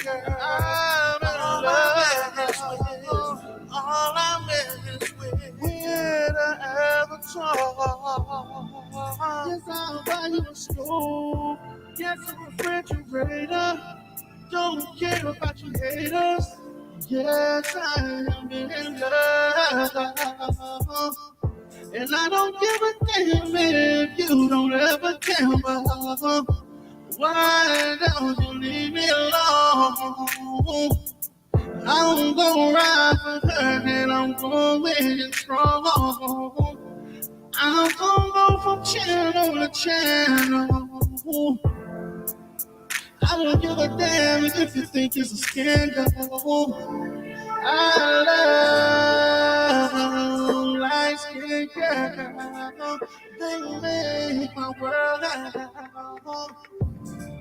girl. I'm in love with all I'm in is with an avatar. Yes, I'll buy you a stove. Yes, I'm a refrigerator. Don't care about you haters. Yes, I am in love. And I don't give a damn if you don't ever care about. Why don't you leave me alone? I'm gonna ride for her and I'm going strong. I'm gonna go from channel to channel. I don't give a damn if you think it's a scandal. I love light skin girl. They make my world out.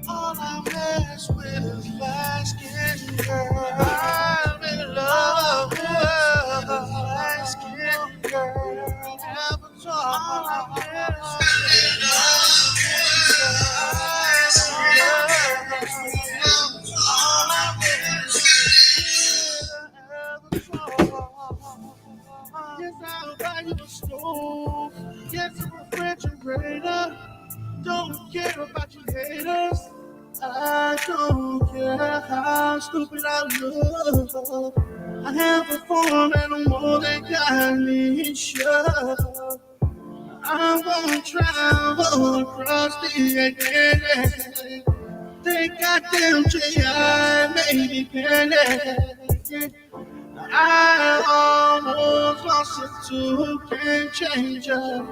All I mess with is light skin girl. I'm in love with light skin girl. Avatar. All I mess with is all I mess with Avatar. Yes, I'll buy you a stove. Yes, a refrigerator. Don't care about you haters. I don't care how stupid I look. I have a form and I'm more than got me sure. I'm gonna travel across the Atlantic. They goddamn J.I. made me panic. I almost lost it to Game Changer,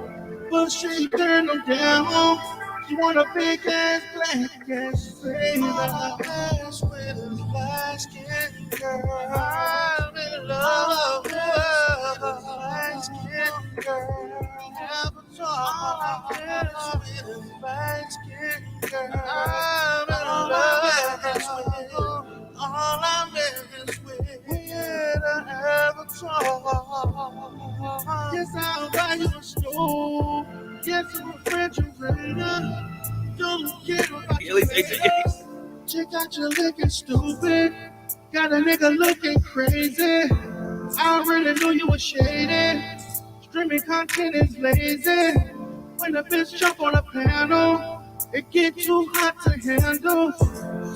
but she turned them down. She want a big ass black ass baby. Ass with a light skin girl. I'm in love with a light skin girl. Avatar. With a light skin girl. I'm in love with all I'm in is with an avatar. Yes, I'll buy you a stove. Yes, a refrigerator. Don't care about your haters. Check out your looking stupid. Got a nigga looking crazy. I already knew you were shady. Streaming content is lazy. When a bitch jump on a panel, it get too hot to handle.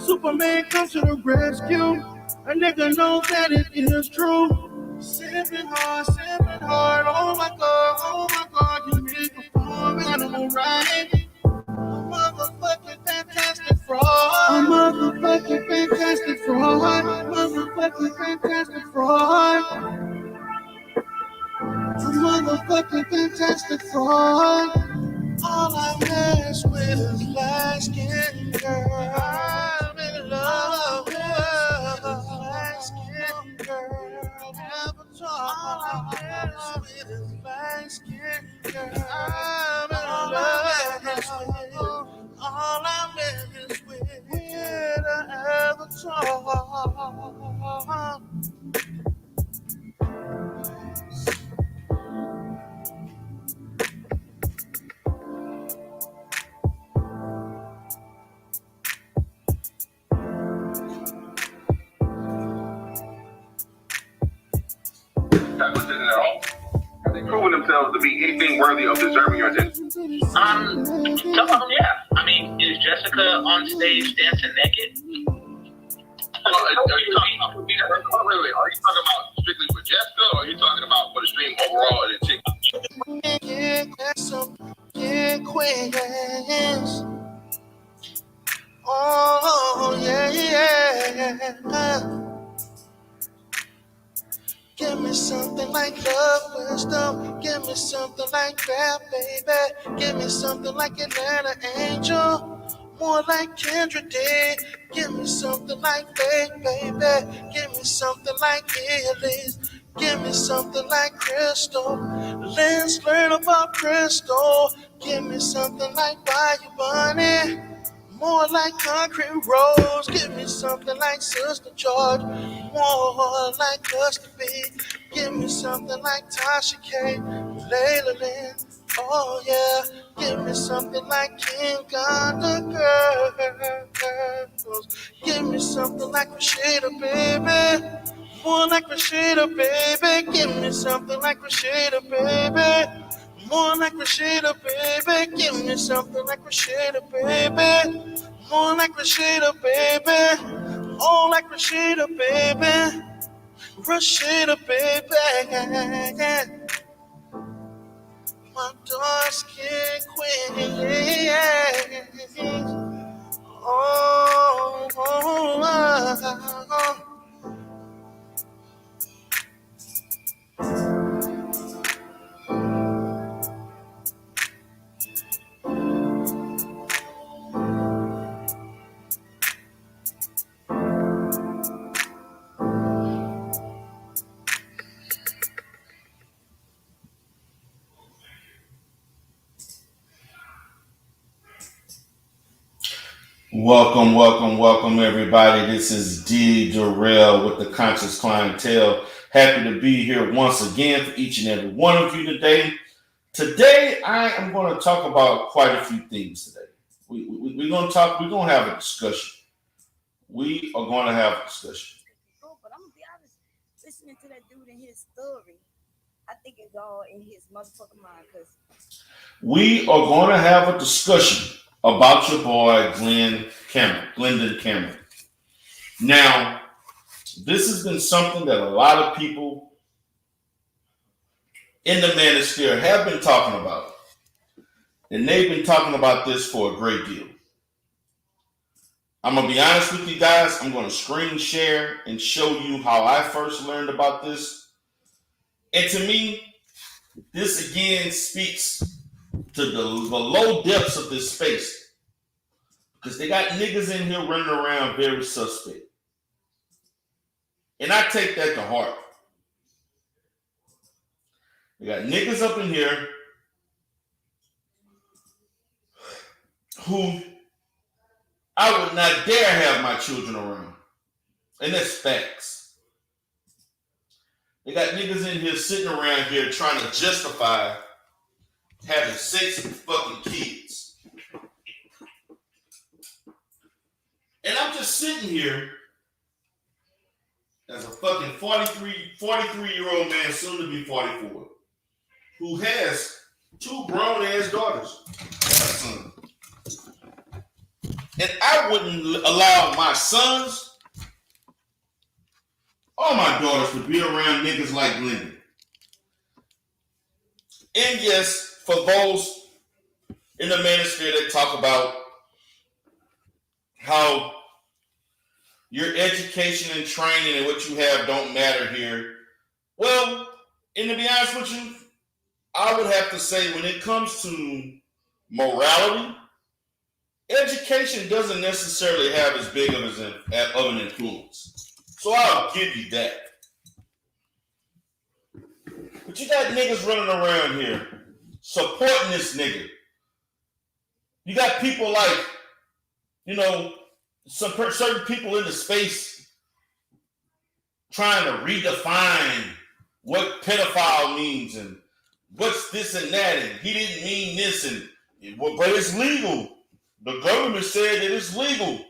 Superman comes to the rescue. A nigga knows that it is true. Sipping hard. Oh my god, you make a form animal right. A motherfucking fantastic fraud. A motherfucking fantastic fraud. Motherfucking fantastic fraud. A motherfucking fantastic fraud. All I mess with is light skin girl. I'm in love with light skin girl. Avatar. All I mess with is light skin girl. I'm in love with all I mess is with an avatar. Have they proven themselves to be anything worthy of deserving your attention? Some of them, yeah. I mean, is Jessica on stage dancing naked? Are you talking about strictly for Jessica, or are you talking about for the stream overall and the chick? Oh, yeah. Give me something like love wisdom. Give me something like that, baby. Give me something like Atlanta Angel. More like Kendra did. Give me something like Faith, baby. Give me something like Elise. Give me something like Crystal. Let's learn about Crystal. Give me something like Bayou Bunny. More like Concrete Rose. Give me something like Sister George. More like Custody B. Give me something like Tasha K. Layla Lynn. Oh yeah, give me something like King Ghana girls. Give me something like Rashida, baby. More like Rashida, baby. Give me something like Rashida, baby. More like Rashida, baby. Give me something like Rashida, baby. More like Rashida, baby. Oh, like Rashida, baby. Rashida, baby. My dark skin queen. Oh, oh, oh. Welcome, everybody. This is D. Durrell with the Conscious Clientele. Happy to be here once again for each and every one of you today. Today, I am going to talk about quite a few things today. We're going to have a discussion. We are going to have a discussion. But I'm going to be honest, listening to that dude and his story, I think it's all in his motherfucking mind. Cause we are going to have a discussion about your boy, Glendon Cameron. Now, this has been something that a lot of people in the Manosphere have been talking about. And they've been talking about this for a great deal. I'm going to be honest with you guys. I'm going to screen share and show you how I first learned about this. And to me, this again speaks to the low depths of this space. Because they got niggas in here running around very suspect. And I take that to heart. They got niggas up in here who I would not dare have my children around. And that's facts. They got niggas in here sitting around here trying to justify having sex with fucking kids. And I'm just sitting here as a fucking 43-year-old man, soon to be 44, who has two grown-ass daughters and a son. And I wouldn't allow my sons or my daughters to be around niggas like Glendon. And yes, for those in the Manosphere that talk about how your education and training and what you have don't matter here. Well, and to be honest with you, I would have to say when it comes to morality, education doesn't necessarily have as big of an influence. So I'll give you that. But you got niggas running around here supporting this nigga. You got people like, certain people in the space trying to redefine what pedophile means and what's this and that, and he didn't mean this, but it's legal. The government said that it's legal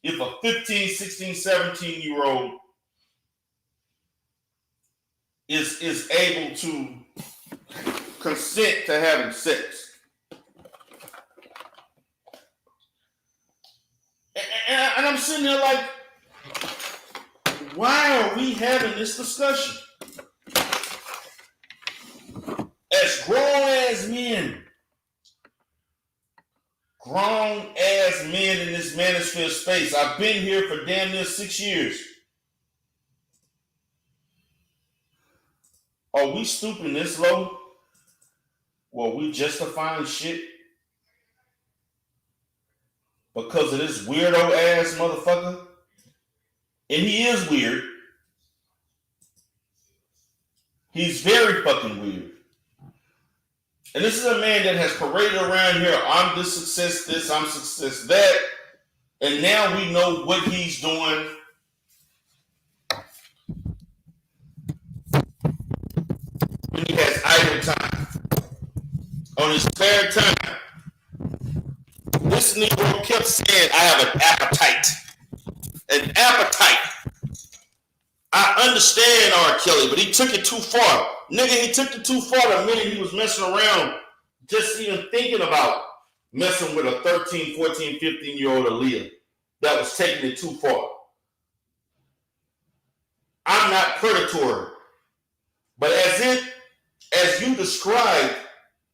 if a 15, 16, 17-year-old is able to consent to having sex. And I'm sitting there like, why are we having this discussion? As grown-ass men in this Manosphere space, I've been here for damn near 6 years. Are we stooping this low? Well, we justifying shit because of this weirdo ass motherfucker? And he is weird. He's very fucking weird. And this is a man that has paraded around here, I'm this success, this, I'm success, that. And now we know what he's doing. When he has idle time. on his spare time, this Negro kept saying, I have an appetite. An appetite. I understand R. Kelly, but he took it too far. Nigga, he took it too far the minute he was messing around, just even thinking about messing with a 13, 14, 15-year-old Aaliyah. That was taking it too far. I'm not predatory. But as you described,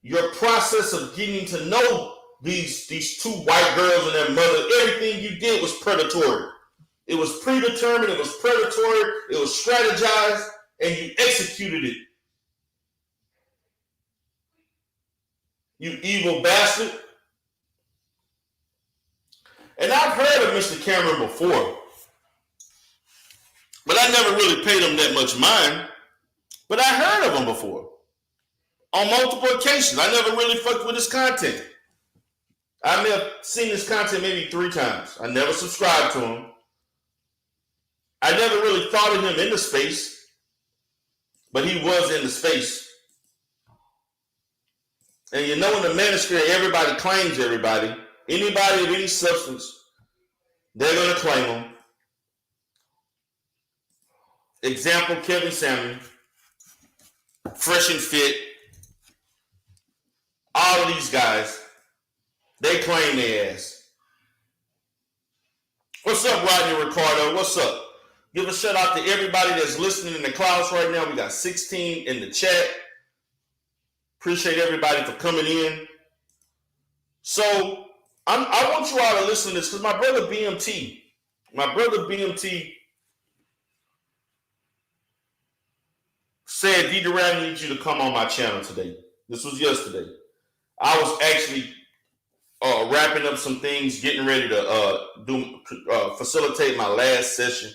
your process of getting to know these two white girls and their mother, everything you did was predatory. It was predetermined, it was predatory, it was strategized, and you executed it. You evil bastard. And I've heard of Mr. Cameron before, but I never really paid him that much mind. But I heard of him before. On multiple occasions. I never really fucked with his content. I may have seen his content maybe 3 times. I never subscribed to him. I never really thought of him in the space, but he was in the space. And you know, in the Manosphere, everybody claims everybody. Anybody of any substance, they're going to claim them. Example, Kevin Samuel, Fresh and Fit, all of these guys, they claim their ass. What's up, Rodney Ricardo? What's up? Give a shout out to everybody that's listening in the clouds right now. We got 16 in the chat. Appreciate everybody for coming in. So I want you all to listen to this because my brother BMT said, D. Durant needs you to come on my channel today. This was yesterday. I was actually wrapping up some things, getting ready to facilitate my last session.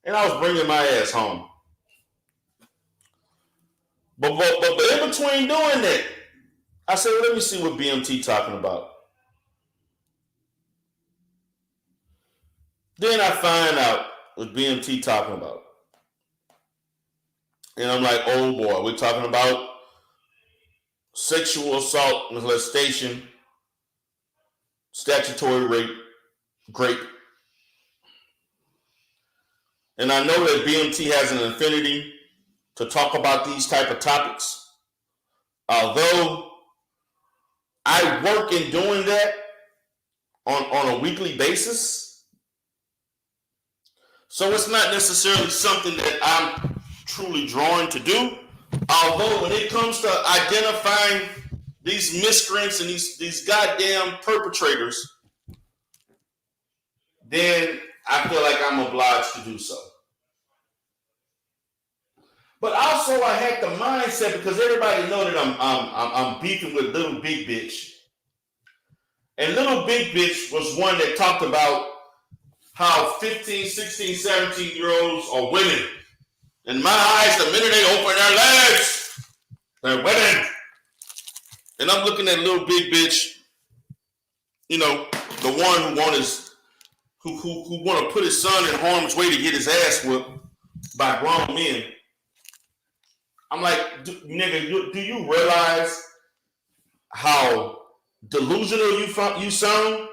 And I was bringing my ass home. But in between doing that, I said, well, let me see what BMT talking about. Then I find out what BMT talking about. And I'm like, oh boy, we're talking about sexual assault, molestation, statutory rape, grape. And I know that BMT has an affinity to talk about these type of topics. Although I work in doing that on a weekly basis. So it's not necessarily something that I'm truly drawn to do. Although when it comes to identifying these miscreants and these goddamn perpetrators, then I feel like I'm obliged to do so. But also I had the mindset, because everybody know that I'm beefing with Little Big Bitch. And Little Big Bitch was one that talked about how 15, 16, 17-year-olds are women. In my eyes, the minute they open their legs, they're women. And I'm looking at Little Big Bitch, you know, the one who want to put his son in harm's way to get his ass whipped by grown men. I'm like, nigga, do you realize how delusional you sound?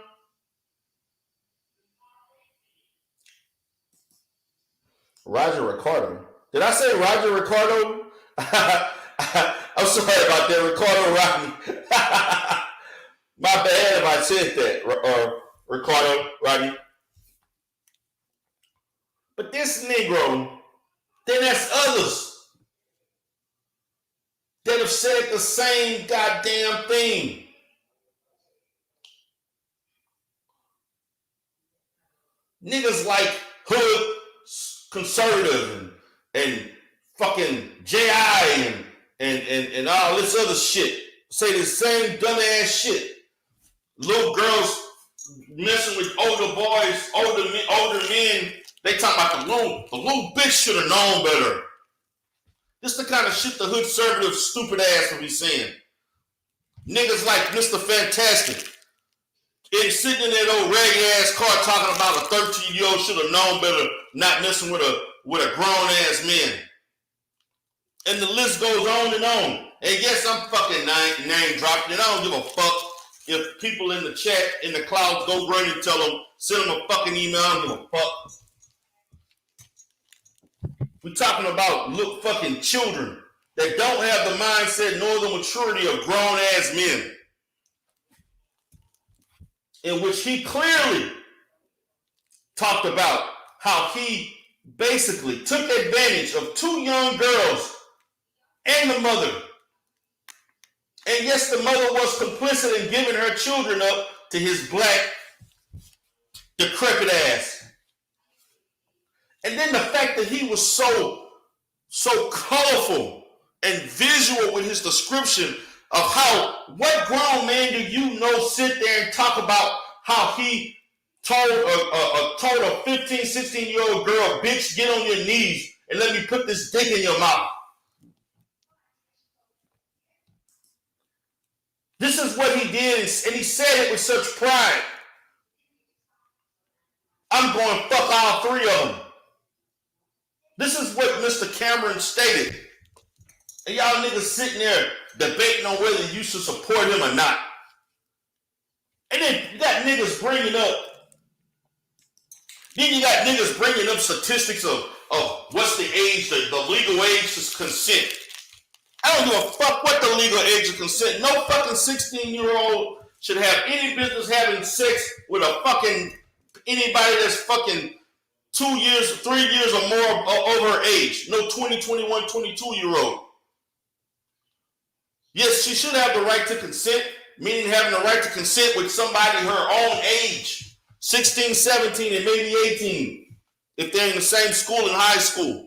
Roger Ricardo. Did I say Roger Ricardo? I'm sorry about that, Ricardo Rodney. My bad if I said that, Ricardo Rodney. But this Negro, then there's others that have said the same goddamn thing. Niggas like Hood Conservative and fucking J.I. and all this other shit say the same dumbass shit. Little girls messing with older boys, older men. They talking about the little bitch should have known better. This the kind of shit the hood conservative stupid ass will be saying. Niggas like Mr. Fantastic and sitting in that old ragged ass car talking about a 13-year-old should have known better, not messing with a grown ass man. And the list goes on and on. And yes, I'm fucking name dropping it. I don't give a fuck if people in the chat, in the clouds, go run and tell them, send them a fucking email. I don't give a fuck. We're talking about fucking children that don't have the mindset nor the maturity of grown-ass men. In which he clearly talked about how he basically took advantage of two young girls and the mother. And yes, the mother was complicit in giving her children up to his black, decrepit ass. And then the fact that he was so colorful and visual with his description of what grown man do you know sit there and talk about how he told a 15, 16-year-old girl, bitch, get on your knees and let me put this dick in your mouth. This is what he did, and he said it with such pride. I'm going to fuck all three of them. This is what Mr. Cameron stated. And y'all niggas sitting there debating on whether you should support him or not. And then you got niggas bringing up statistics of what's the age, the legal age to consent. I don't give a fuck what the legal age of consent. No fucking 16-year-old should have any business having sex with a fucking anybody that's fucking 2 years, 3 years or more over her age. No 20, 21, 22-year-old. Yes, she should have the right to consent, meaning having the right to consent with somebody her own age. 16, 17, and maybe 18. If they're in the same school in high school.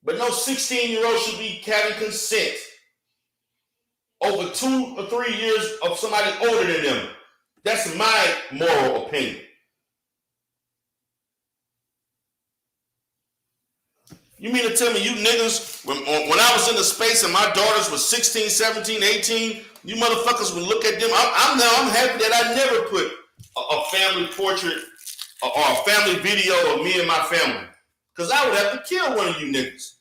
But no 16-year-old should be having consent over 2 or 3 years of somebody older than them. That's my moral opinion. You mean to tell me you niggas, when I was in the space and my daughters were 16, 17, 18, you motherfuckers would look at them. I'm happy that I never put a family portrait or a family video of me and my family. Because I would have to kill one of you niggas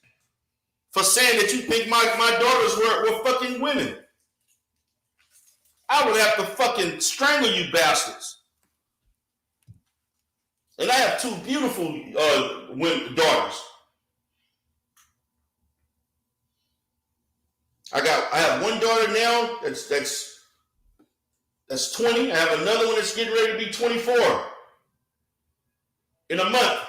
for saying that you think my daughters were fucking women. I would have to fucking strangle you bastards. And I have two beautiful daughters. I have one daughter now that's 20. I have another one that's getting ready to be 24 in a month.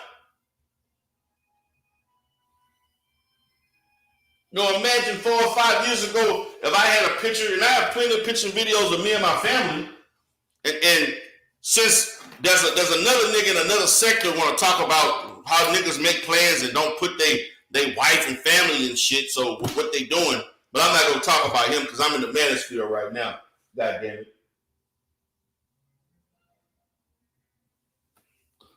No, imagine 4 or 5 years ago if I had a picture, and I have plenty of pictures and videos of me and my family, and since there's another nigga in another sector want to talk about how niggas make plans and don't put they wife and family and shit, so what they doing, but I'm not going to talk about him because I'm in the Manosphere right now. God damn it.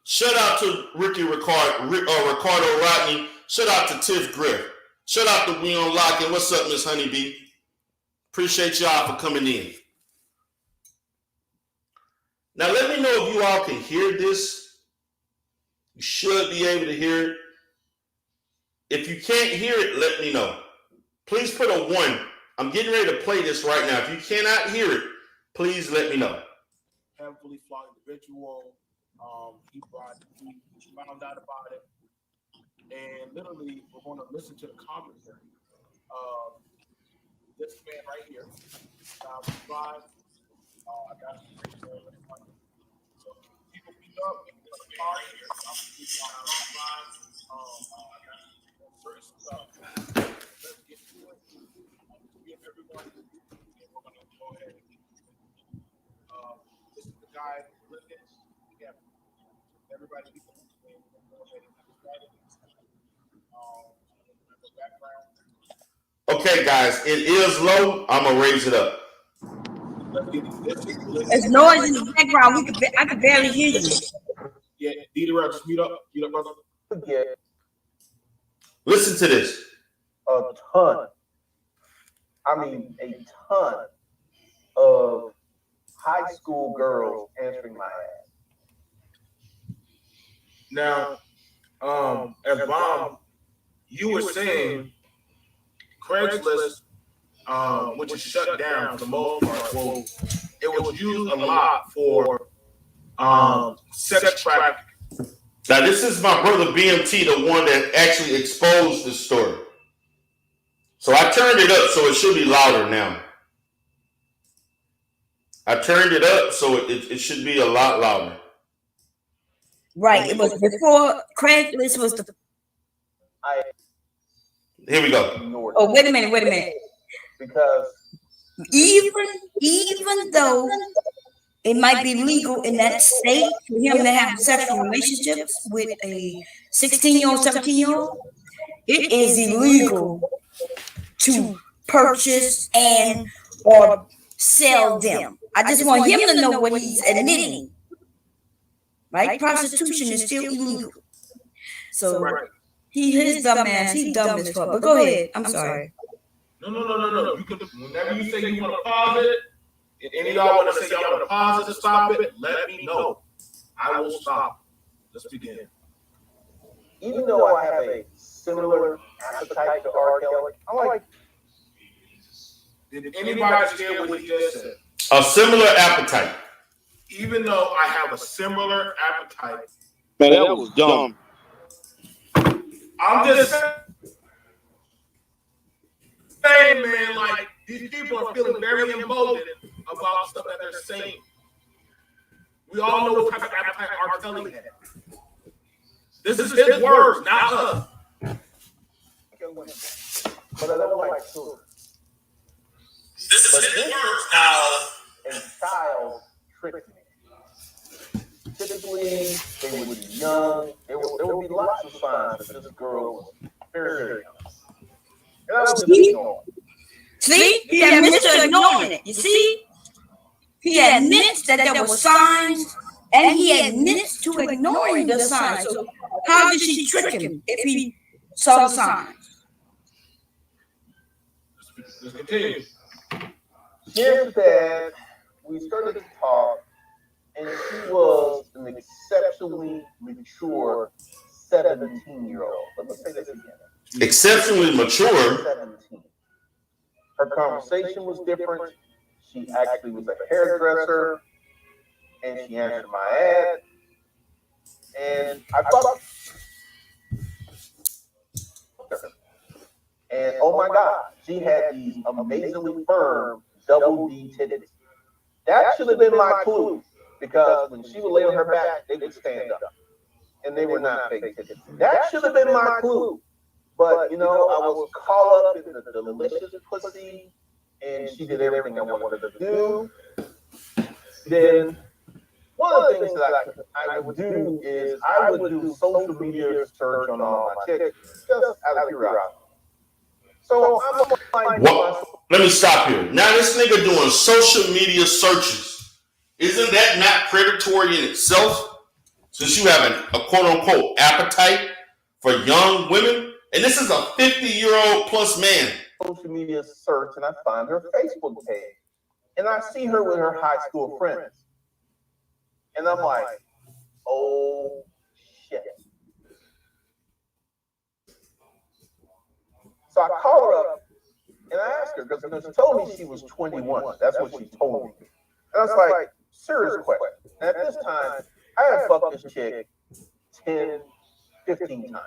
Shout out to Ricardo Rodney. Shout out to Tiff Griff. Shout out to We On Lock. And what's up, Miss Honeybee? Appreciate y'all for coming in. Now, let me know if you all can hear this. You should be able to hear it. If you can't hear it, let me know. Please put a 1. I'm getting ready to play this right now. If you cannot hear it, please let me know. Heavily flawed individual. He found out about it. And literally, we're going to listen to the commentary of this man right here. Live. I got some so people beat up in the car here. I'm going to live. I got certain stuff. Let's get to it. Give everyone, and we're going to go ahead and this is the guy, Glendon. Yeah. Everybody, go ahead and get started. Okay, guys, it is low. I'm gonna raise it up. There's noise in the background. I can barely hear you. Yeah, D-Rock, just mute up, brother. Yeah, Listen to this. a ton. I mean, a ton of high school girls answering my ad. Now, as Bob, you were saying Craigslist, which is shut down for the most part, well, it was used a lot for sex trafficking. Now, this is my brother BMT, the one that actually exposed this story. So I turned it up so it should be louder now. I turned it up so it should be a lot louder. Right. It was before Craigslist was the. Here we go. Oh, wait a minute. Because even though it might be legal in that state for him to have sexual relationships with a 16-year-old, 17-year-old, it is illegal to purchase and or sell them. I just want him to know what he's admitting. Right? Prostitution is still illegal. So his dumb ass, he dumb as fuck. But go ahead. I'm sorry. No. You can, whenever you say you want to pause it, if any of y'all want to say y'all want to pause it to stop it, let me know. I will stop. Let's begin. even though I have a similar appetite to R. Kelly, I like. Did anybody hear what he just said? A similar appetite. Even though I have a similar appetite. Man, that was dumb. I'm just saying, man, like, these people are feeling very emboldened about stuff that they're saying. We all know what type of appetite R. Kelly had. This is his words, not us. But I don't like children. This is his words now. A child tricked me. Typically, they would be young. There would be lots of signs that this girl was very, very young. And I was just ignoring. See, he admits to ignoring it. You see, he admits that there were signs, and he admits to ignoring the signs. So how did she trick him if he saw the signs? Let's continue. Here's that we started to talk, and she was an exceptionally mature 17-year-old. Let me say this again. Exceptionally mature. 17. Her conversation was different. She actually was a hairdresser, and she answered my ad. And I thought, and oh my God, she had these amazingly firm double D titties. That should have been my clue, because when she would lay on her back, they would stand up, and they were not fake titties. That should have been my clue. But, you know, I was caught up in the delicious pussy, and she did everything I wanted her to do. Then one of the things that I would do is I would do social media search on all my chicks, just out of curiosity. So I'm like, Let me stop here. Now this nigga doing social media searches. Isn't that not predatory in itself? Since you have a quote unquote appetite for young women? And this is a 50-year-old plus man. Social media search, and I find her Facebook page. And I see her with her high school friends. And I'm like, oh shit. So I call her up and I ask her, because she told me she was 21. That's what she told me. And I was like, serious question. And at this time, I had fucked this chick 10, 15 times.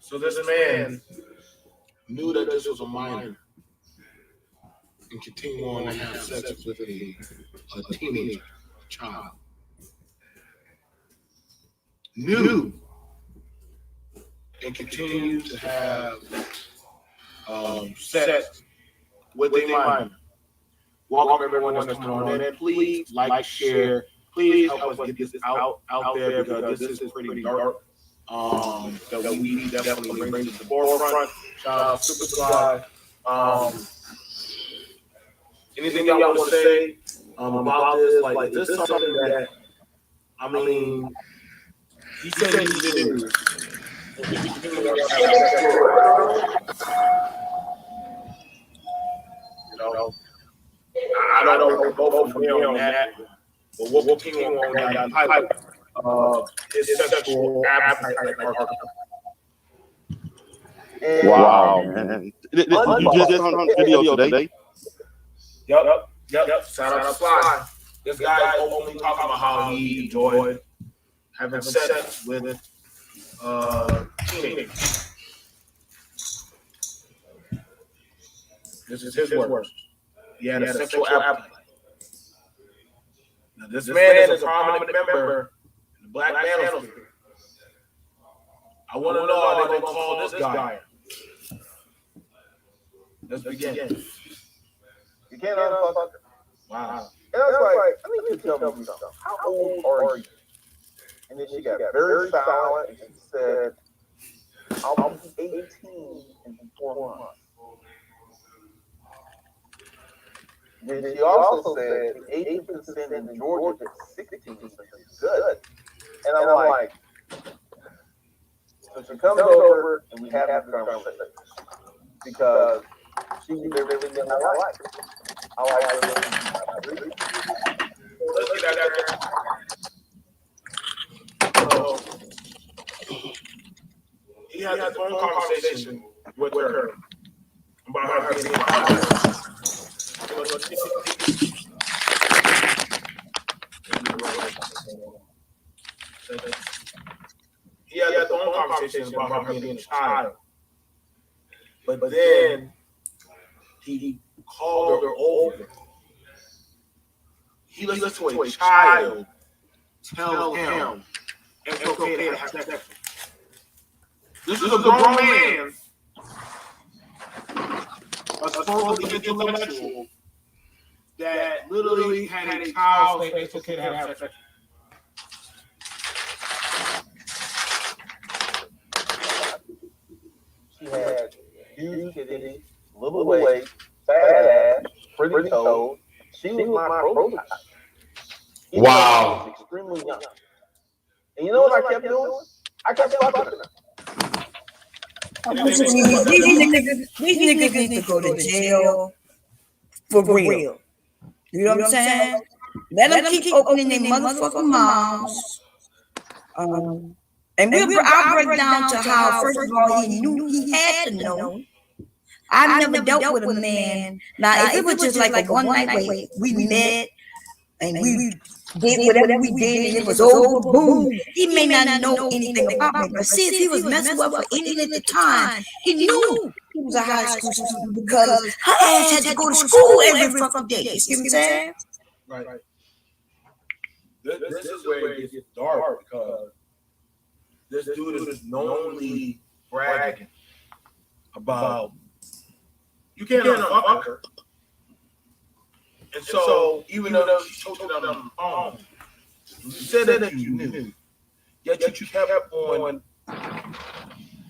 So this man knew that this was a minor and continued on to have sex with a teenage child. Knew and continued to have sex with a minor. Welcome everyone that's coming on in. Please like, share. Please help us get this out there, because this is pretty dark. That we definitely bring to the forefront. Shout out, subscribe. Anything y'all want to say about this? Like, is this something that, I mean, he said he did. You know, I don't know both from here on that, but we'll continue on that type of his sexual appetite. Wow, man. You just on video today? Yep. Shout out to Sly. This guy openly talking about how he enjoyed having sex with teenagers. This is his words. He had a sexual appetite. Now, this man is a prominent member in the Black Manosphere. I want to know how they're going to call this guy. Let's begin. You can't unfuck her. Wow. And I was like, I need you to tell me something. How old are you? And then she got very silent and she said, I'll be 18 in 4 months. Then she also said the age of consent in Georgia is 16, which is good. And I'm like, so she comes over and we have this conversation because she was everything that I like. I like her. So he had a phone conversation with her about her being he had that phone conversation about her being a child. But then he called her over. He listened to a child tell him it's okay to have sex. This is a grown man, a supposedly intellectual, that literally had a child say it's okay to have sex. She had huge titties, little waist, fat ass, pretty toes. She was my prototype. Even though she was extremely young. And you know what I kept doing? I kept fucking her. These niggas need to go to jail for real. You know what I'm saying? Let them keep opening their motherfucking mouths. And I'll break down to how, first of all, he knew he had to know. I've never dealt with a man. Now, if it was just like a one night where we met and we did whatever we did and it was over, boom, he may not know anything about me. But see, if he was messing with her for any length of time, he knew he was a high school student because her ass had to go to school every fucking day. You see what I'm saying? Right. This is where it gets dark because this dude is knowingly bragging about you can't unfuck her. And so, even though she told you on the phone, you said that you knew, yet you kept on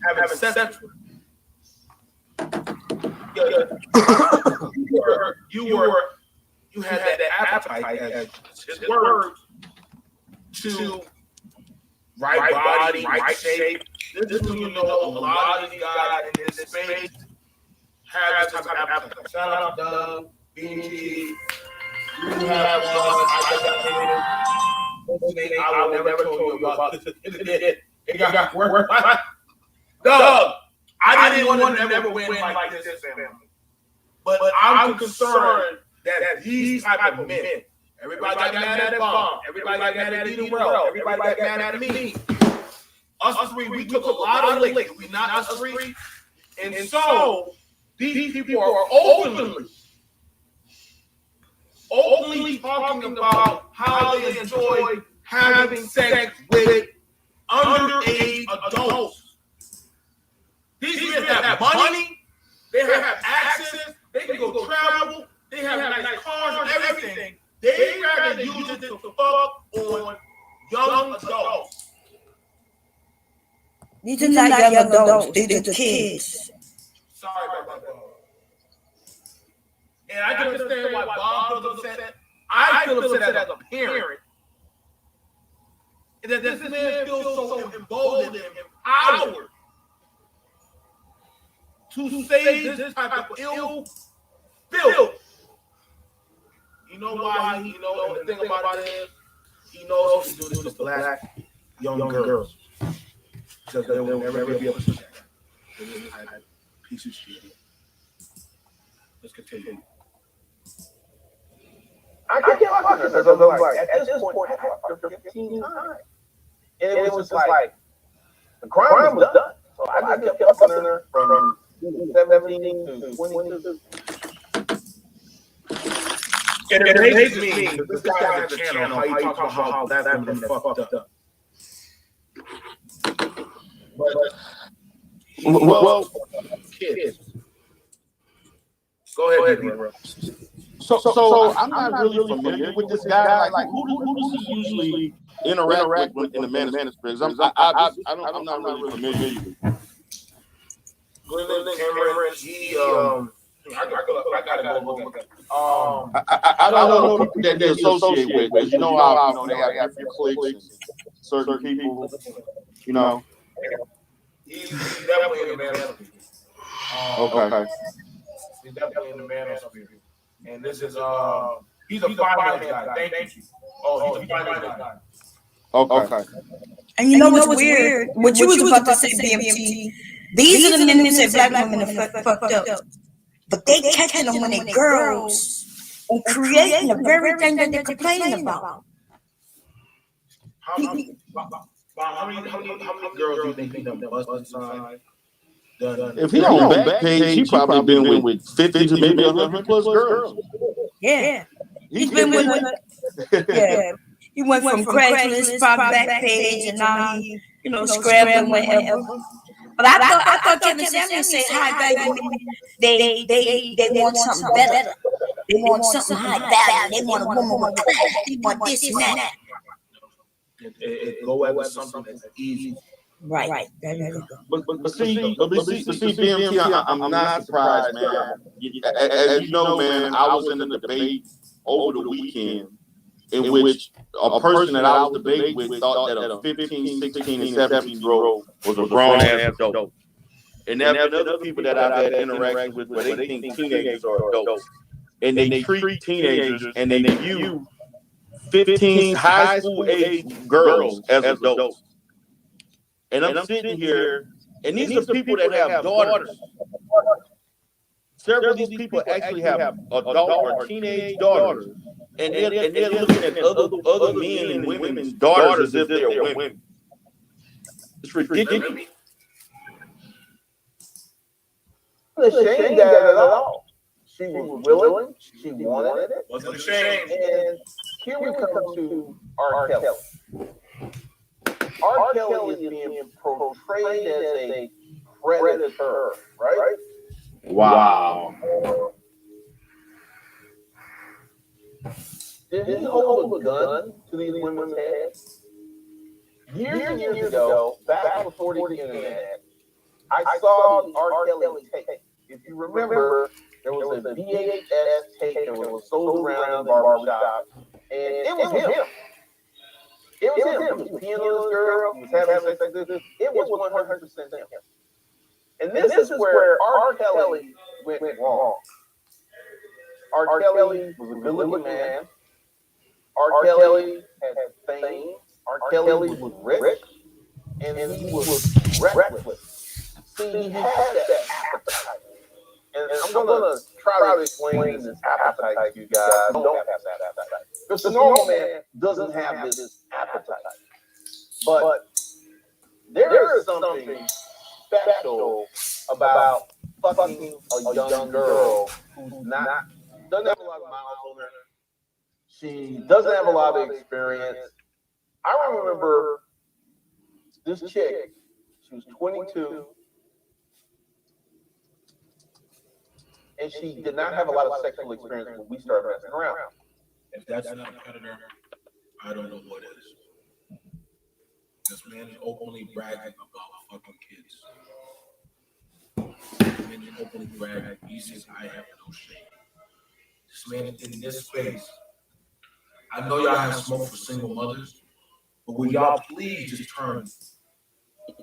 having sex with her. You had that appetite, as his words, to right body, right shape. This is when you know a lot of these guys in this space have this type of appetite. Shout out to Doug, BG. You have one. I will never tell you about this. It got worse. Doug, I didn't want to never win like this family. But I'm concerned that these type of men, everybody got mad at Bomb, everybody got mad at Edie World, everybody got mad at me. Us three, we took a lot of licks. We not us three. And so, these people are openly talking about how they enjoy having sex with underage adults. These men have money, they have access, they can go travel, they have nice cars and everything. They rather use it to fuck on young adults. These are not young adults, these are kids. Sorry about that. And I can understand why Bob feels upset. I feel upset as a parent. And that this man feels so emboldened and empowered to say this type of ill filth. You know why? And the thing about it is, he knows he's doing this to black young girls. Because they will never be able to do that. Piece of shit. Let's continue. I kept watching her. So I was like, at this point, I fucked her 15 times. And it was just like, the crime was done. So I just kept fucking her from 17 to 22. And it amazes me, this guy has a channel, how he talks about how black women are fucked up. But, well, kids. Go ahead, bro. So I'm not really familiar with this guy. Like, who does he usually interact with in the Manosphere? Because I'm not really familiar with. Glendon, Cameron, I gotta go look at I don't know the people that they associate with, because you know how they have different cliques and certain people, you know. He's definitely in the Manosphere. Okay. He's definitely in the Manosphere. And this is he's a finance guy. Thank you. Oh, he's a finance guy. Okay. And you know what's weird? What you was about to say, BMT. These are the men who say black women are fucked up. But they catching them when they're girls and creating the very thing that they're complaining about. How many girls do you think he done busted inside? If he on back page, he probably been with 50 to maybe 100 plus girls. Yeah. He's been with yeah. He went from Craigslist, back page, and now he, scrambling whatever. But I thought Kevin Samuels said high value men, they want something better. They want something high value. They want a woman with class. They want this and that. It go after something that's easy. Right. There you go. But see, BMT, I'm not surprised, man. As you know, man, I was in a debate over the weekend in which a person that I was debating with thought that a 15, 16, and 17-year-old was a grown-ass adult. And there have been other people that I've had interactions with where they think teenagers are adults. And they treat teenagers and they view 15 high school age girls as adults. And I'm sitting here, and these are people that have daughters. Several of these people actually have adult or teenage daughters. And they're looking at other men and women's daughters as if they're women. It's ridiculous. Wasn't ashamed of that at all. She was willing. She wanted it. Wasn't ashamed. And here we come to R. Kelly. R. Kelly is being portrayed as a predator, right? Wow. Did he hold a gun to these women's heads? Years and years ago, back before the internet, I saw the R. Kelly tape. If you remember, there was a VHS tape that was sold around the barbershop, and it was him. It was him. He was peeing on this girl. He was having sex like this. It was 100% him. And this is where R. Kelly went wrong. R. Kelly was a good-looking man. R. Kelly had fame. R. Kelly was rich, and he was reckless. See, he had that appetite. And I'm going to try to explain this appetite to you guys. Don't have that appetite. Because the normal man doesn't have this appetite. But there is something special about fucking a young girl who's doesn't have a lot of miles on her. She doesn't have a lot of experience. I remember this chick. She was 22. And she did not have a lot of sexual experience when we started messing around. If that's not a predator, I don't know what is. This man is openly bragging about fucking kids. This man is openly bragging. He says, I have no shame. This man is in this space. I know y'all have smoke for single mothers, but will y'all please just turn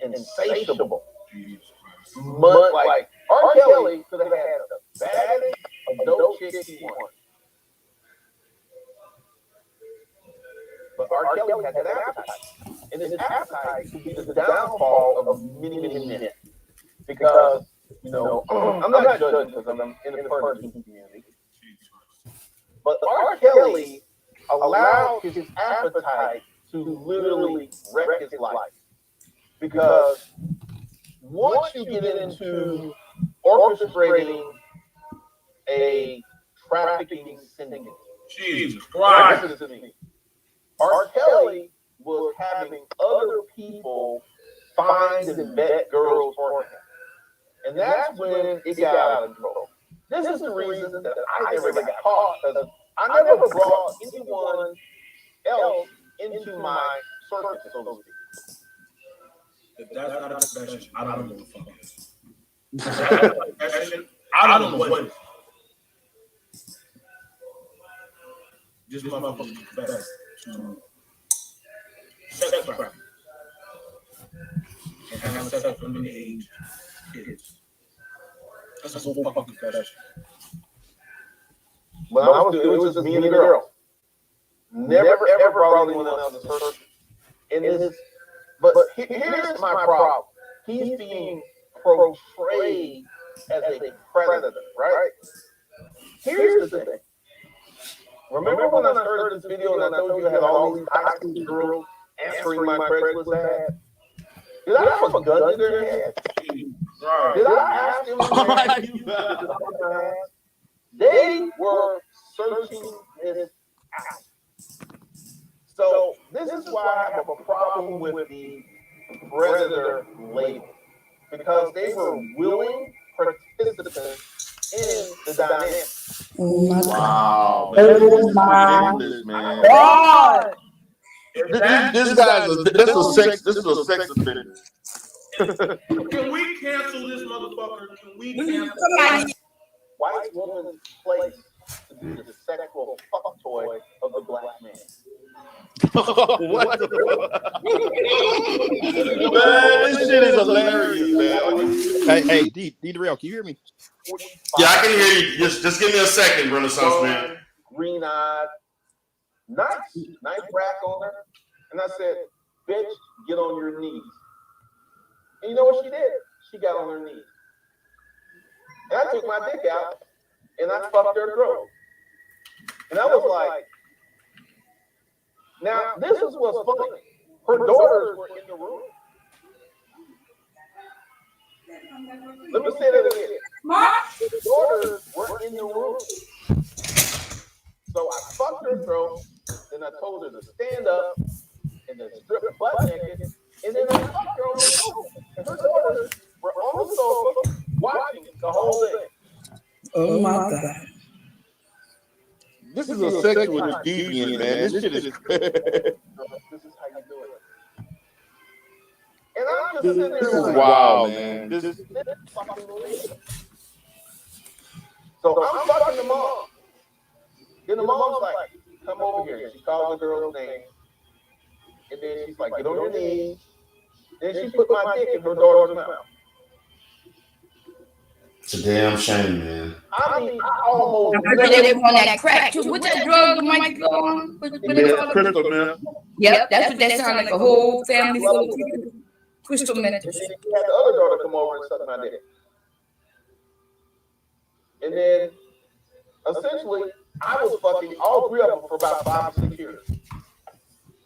insatiable? Like R. Kelly could have had the baddest adult chick he wanted. But R. Kelly had that appetite. And his appetite could be the downfall of many men. because, you know, I'm not judging because I'm in the person community. But R. Kelly allowed his appetite to literally wreck his life. Because once you get into orchestrating a trafficking syndicate, Jesus Christ. R. Kelly was having other people find and vet girls for him. And that's when it got out of control. This is the reason that I never got caught, because I never brought anyone else into my circuit, so to speak. If that's not a profession, I don't know what the fuck it is. If that's not a profession, I don't know what it is. This motherfucker is confessed to sex trafficking and having sex with underage kids. That's a whole fucking confession. But it was just me and the girl. Never ever brought anyone else to the circuit. But here's my problem. He's being portrayed as a predator, right? Here's the thing. Remember when I started this video and I told you I had all these high school girls answering my Craigslist ad? Did I have a gun to their head? Did I ask them? They were searching this out. So this is why I have a problem with the predator label, because they were willing participants in the dynamic. Oh my Wow, God. man. God. This is a sex offender. Can we cancel this motherfucker? Can we cancel? White woman's place to be the sexual fuck toy of the black man. What the fuck? Man, this shit is hilarious, man. Hey, D-Real, can you hear me? Yeah, I can hear you. Just give me a second, Renaissance man. Green-eyed, nice rack on her. And I said, bitch, get on your knees. And you know what she did? She got on her knees. And I took my dick out and I fucked her throat. And I was like, now this is what's funny. Her daughters were in the room. Let me say that again. Her daughters were in the room. So I fucked her throat, then I told her to stand up and then strip butt naked, and then I fucked her on the sofa. And her daughters were on the sofa watching the whole thing. Oh my God. This is a sexual deviant, man. This shit is. This is how you do it. And I'm just sitting there like, wow, man. This is fucking illegal. So I'm fucking the mom. Then the mom's like, come over here. She called the girl's name. And then she's like, get on your knees. Then she put my dick in her daughter's mouth. It's a damn shame, man. I mean, I almost. I heard they were on that crack too. What's that drug the mic go on? What they call it? Crystal, man. Yep, that's what that sounds like. A whole family full of people. Crystal meth. And then she had the other daughter come over and suck my dick. And then, essentially, I was fucking all three of them for about 5 or 6 years.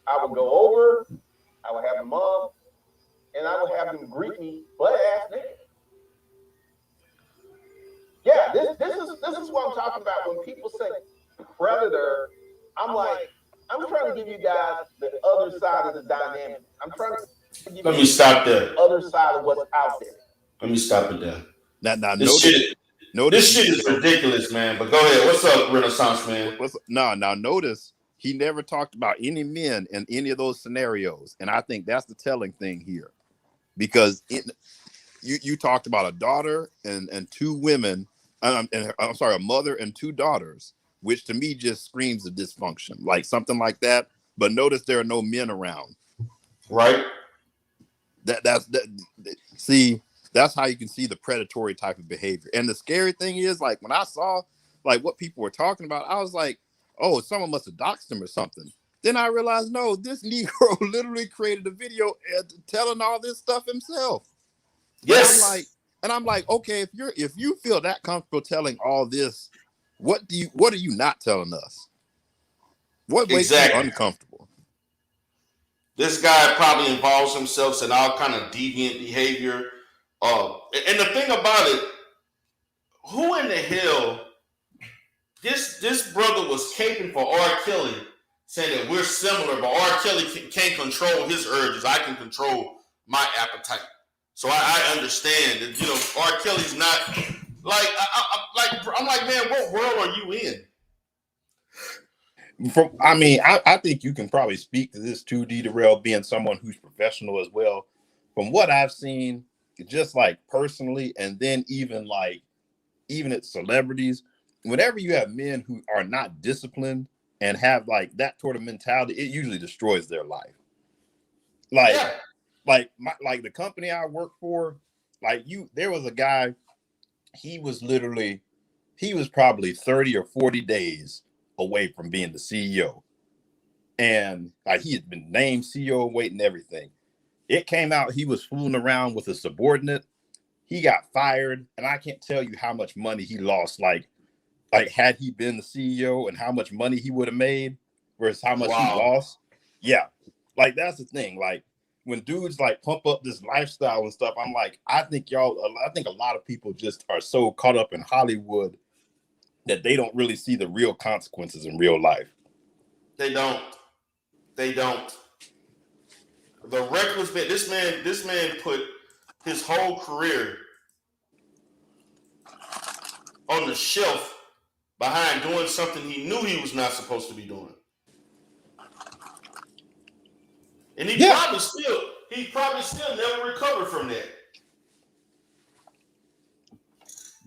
I would go over, I would have them up, and I would have them greet me butt ass naked. Yeah, this is what I'm talking about. When people say predator, I'm like, I'm trying to give you guys the other side of the dynamic. I'm trying to give Let you me stop there. the other side of what's out there. Let me stop it there. Now, This shit is ridiculous, man. But go ahead. What's up, Renaissance man? Now notice he never talked about any men in any of those scenarios, and I think that's the telling thing here, because you talked about a daughter and two women, and I'm sorry, a mother and two daughters, which to me just screams of dysfunction, like something like that. But notice there are no men around, Right? See, that's how you can see the predatory type of behavior. And the scary thing is, like, when I saw like what people were talking about, I was like, oh, someone must have doxed him or something. Then I realized, no, this Negro literally created a video telling all this stuff himself. Yes. And I'm like, And I'm like, okay, if you feel that comfortable telling all this, what are you not telling us? What makes you uncomfortable? This guy probably involves himself in all kind of deviant behavior. And the thing about it, who in the hell? This brother was caping for R. Kelly, saying that we're similar, but R. Kelly can't control his urges. I can control my appetite. So I understand that, you know, R. Kelly's not like I'm like, man, what world are you in? I think you can probably speak to this too, D. Darrell, being someone who's professional as well. From what I've seen, just like personally, and then even at celebrities, whenever you have men who are not disciplined and have like that sort of mentality, it usually destroys their life. Like the company I work for, there was a guy, he was probably 30 or 40 days away from being the CEO. And like he had been named CEO and waiting everything. It came out he was fooling around with a subordinate. He got fired, and I can't tell you how much money he lost. Like had he been the CEO, and how much money he would have made versus how much he lost. Yeah, like that's the thing. Like when dudes like pump up this lifestyle and stuff, I'm like, I think a lot of people just are so caught up in Hollywood that they don't really see the real consequences in real life. They don't. The reckless man. This man put his whole career on the shelf behind doing something he knew he was not supposed to be doing. And he probably still never recovered from that.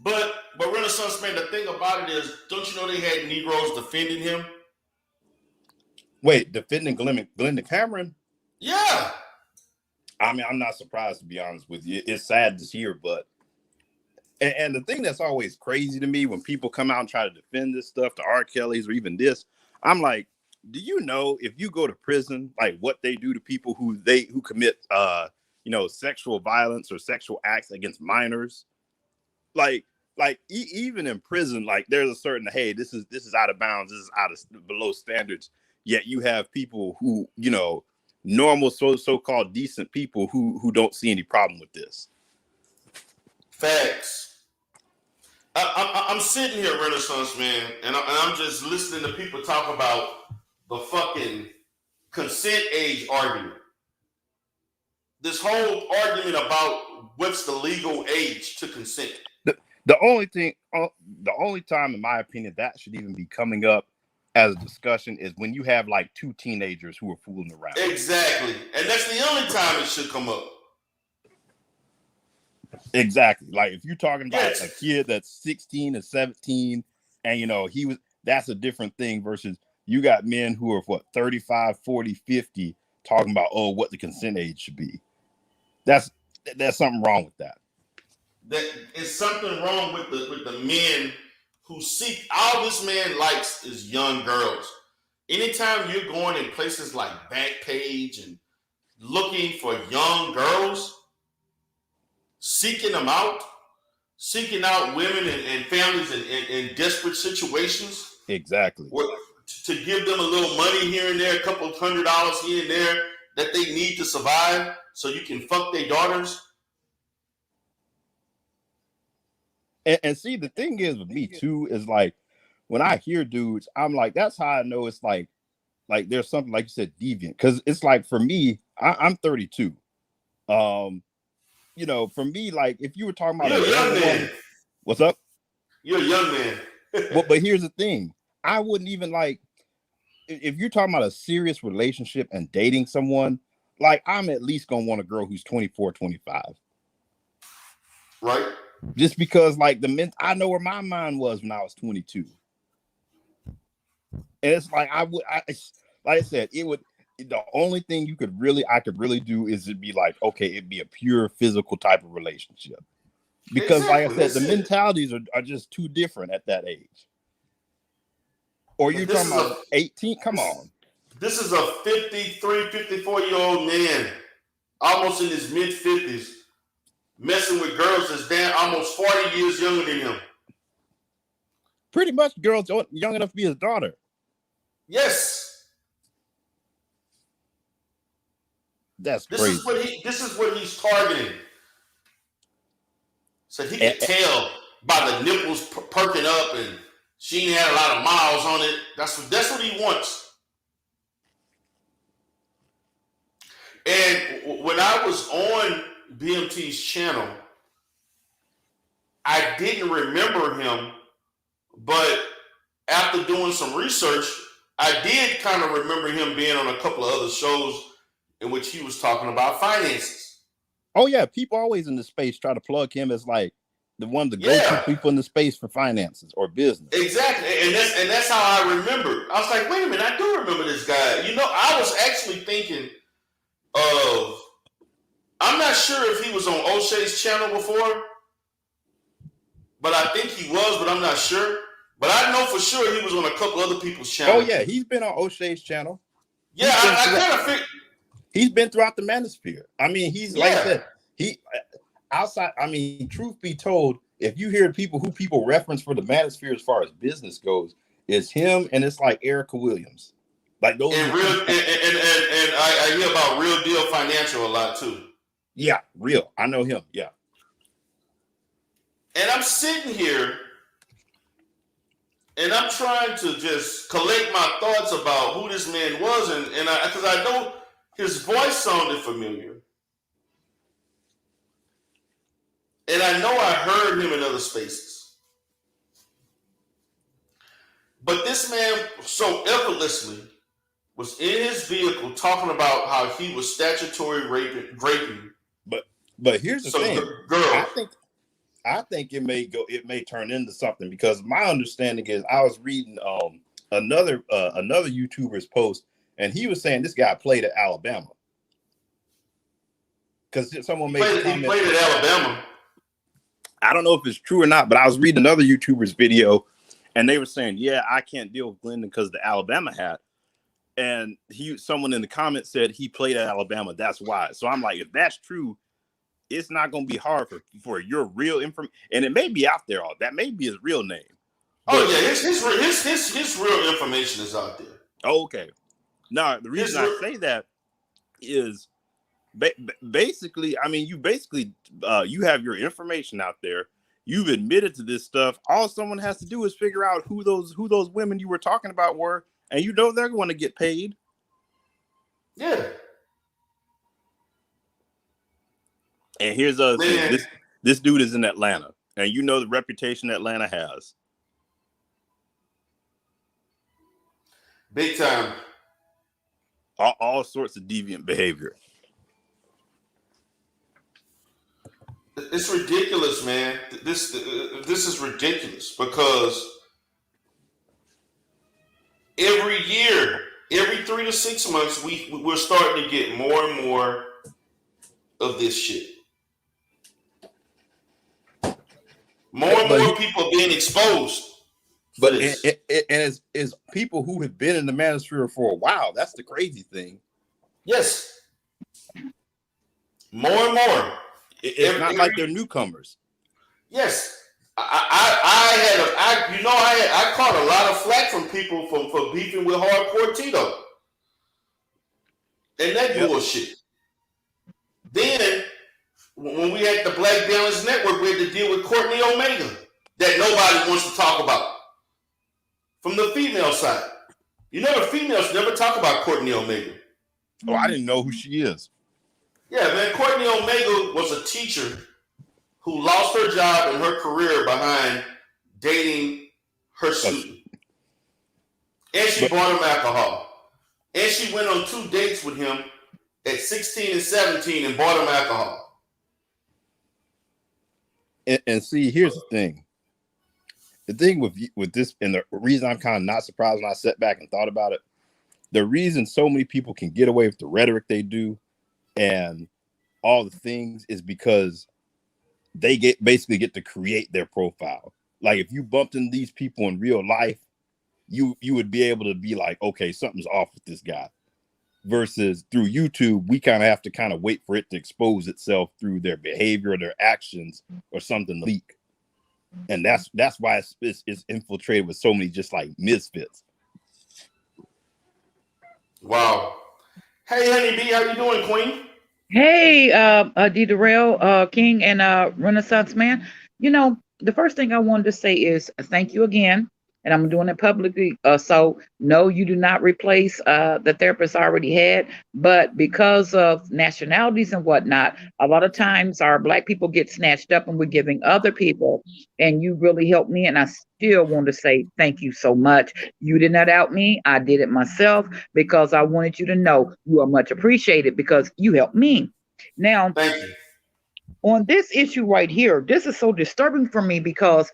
But Renaissance man, the thing about it is, don't you know they had Negroes defending him? Wait, defending Glendon Cameron? Yeah. I mean, I'm not surprised, to be honest with you. It's sad to hear, but and the thing that's always crazy to me when people come out and try to defend this stuff, the R. Kellys or even this, I'm like, do you know if you go to prison, like what they do to people who commit sexual violence or sexual acts against minors? Even in prison, like there's a certain, hey, this is out of bounds, this is out of below standards. Yet you have people who, normal so-called decent people who don't see any problem with this. Facts. I'm sitting here, Renaissance man, and I'm just listening to people talk about the fucking consent age argument. This whole argument about what's the legal age to consent. The only time, in my opinion, that should even be coming up as a discussion is when you have like two teenagers who are fooling around. Exactly. And that's the only time it should come up. Exactly. Like if you're talking about a kid that's 16 or 17 and that's a different thing versus you got men who are 35, 40, 50 talking about what the consent age should be. There's something wrong with that. That is something wrong with the men who seek. All this man likes is young girls. Anytime you're going in places like Backpage and looking for young girls, seeking out women and families in desperate situations. Exactly. To give them a little money here and there, a couple of $100 here and there that they need to survive so you can fuck their daughters. And see, the thing is with me too, is like when I hear dudes, I'm like, that's how I know it's like there's something, like you said, deviant. Because it's like for me, I'm 32. For me, like if you were talking about you're a young man. What's up? You're a young man. but here's the thing. I wouldn't even like if you're talking about a serious relationship and dating someone, like I'm at least gonna want a girl who's 24, 25. Right. Just because like I know where my mind was when I was 22. And it's like like I said, the only thing I could really do is it'd be like, okay, it'd be a pure physical type of relationship. Because like I said, the mentalities are just too different at that age. Or you're talking about 18? Come on. This is a 53, 54-year-old man, almost in his mid-50s, messing with girls that's almost 40 years younger than him. Pretty much girls young enough to be his daughter. Yes. That's crazy. This is what he's targeting. So he can tell by the nipples perking up and she ain't had a lot of miles on it. That's what he wants. And when I was on BMT's channel, I didn't remember him, but after doing some research, I did kind of remember him being on a couple of other shows in which he was talking about finances. Oh yeah, people always in the space try to plug him as like one of the go-to people in the space for finances or business. Exactly, and that's how I remember. I was like, wait a minute, I do remember this guy. You know, I was actually thinking of. I'm not sure if he was on O'Shea's channel before, but I think he was, but I'm not sure. But I know for sure he was on a couple other people's channels. Oh yeah, he's been on O'Shea's channel. Yeah, I kind of think he's been throughout the Manosphere. I mean, he's like I said, he outside. I mean, truth be told, if you hear who people reference for the Manosphere as far as business goes, it's him and it's like Erica Williams. Like those. And I hear about Real Deal Financial a lot too. Yeah, real. I know him. Yeah. And I'm sitting here and I'm trying to just collect my thoughts about who this man was, and because I know his voice sounded familiar. And I know I heard him in other spaces. But this man so effortlessly was in his vehicle talking about how he was statutory raping. But here's the thing. I think it may turn into something, because my understanding is I was reading another YouTuber's post, and he was saying this guy played at Alabama. Because someone made a comment. He played at Alabama. I don't know if it's true or not, but I was reading another YouTuber's video, and they were saying, yeah, I can't deal with Glendon because of the Alabama hat. And someone in the comments said he played at Alabama. That's why. So I'm like, if that's true, it's not going to be hard for your real information. And it may be out there. That may be his real name. Oh, yeah. His real information is out there. Okay. Now, the reason I say that is basically, I mean, you have your information out there. You've admitted to this stuff. All someone has to do is figure out who those women you were talking about were, and you know they're going to get paid. Yeah. And here's the thing. This dude is in Atlanta, and you know the reputation Atlanta has. Big time. All sorts of deviant behavior. It's ridiculous, man. This is ridiculous, because every year, every 3 to 6 months, we're starting to get more and more of this shit. More and more people are being exposed. But it's people who have been in the Manosphere for a while. That's the crazy thing. Yes. More and more. It's not like they're newcomers. Yes. I caught a lot of flack from people for beefing with Hardcore Tito. And that bullshit. Then, when we had the Black Balance Network, we had to deal with Courtney Omega that nobody wants to talk about. From the female side. You know, the females never talk about Courtney Omega. Oh, I didn't know who she is. Yeah, man, Courtney Omega was a teacher who lost her job and her career behind dating her student. And she bought him alcohol. And she went on 2 dates with him at 16 and 17 and bought him alcohol. And see, here's the thing. The thing with this, and the reason I'm kind of not surprised when I sat back and thought about it, the reason so many people can get away with the rhetoric they do and all the things is because they basically get to create their profile. Like if you bumped into these people in real life, you would be able to be like, okay, something's off with this guy. versus through YouTube, we kind of have to kind of wait for it to expose itself through their behavior, their actions, or something to leak. And that's why it's infiltrated with so many just like misfits. Wow. Hey, Honey B, how you doing, Queen? Hey, D. Darrell, King, and Renaissance Man. You know, the first thing I wanted to say is thank you again, and I'm doing it publicly. So, no, you do not replace the therapist I already had, but because of nationalities and whatnot, a lot of times our Black people get snatched up and we're giving other people, and you really helped me, and I still want to say thank you so much. You did not out me. I did it myself because I wanted you to know you are much appreciated because you helped me. Now, Thank you. on this issue right here, this is so disturbing for me because,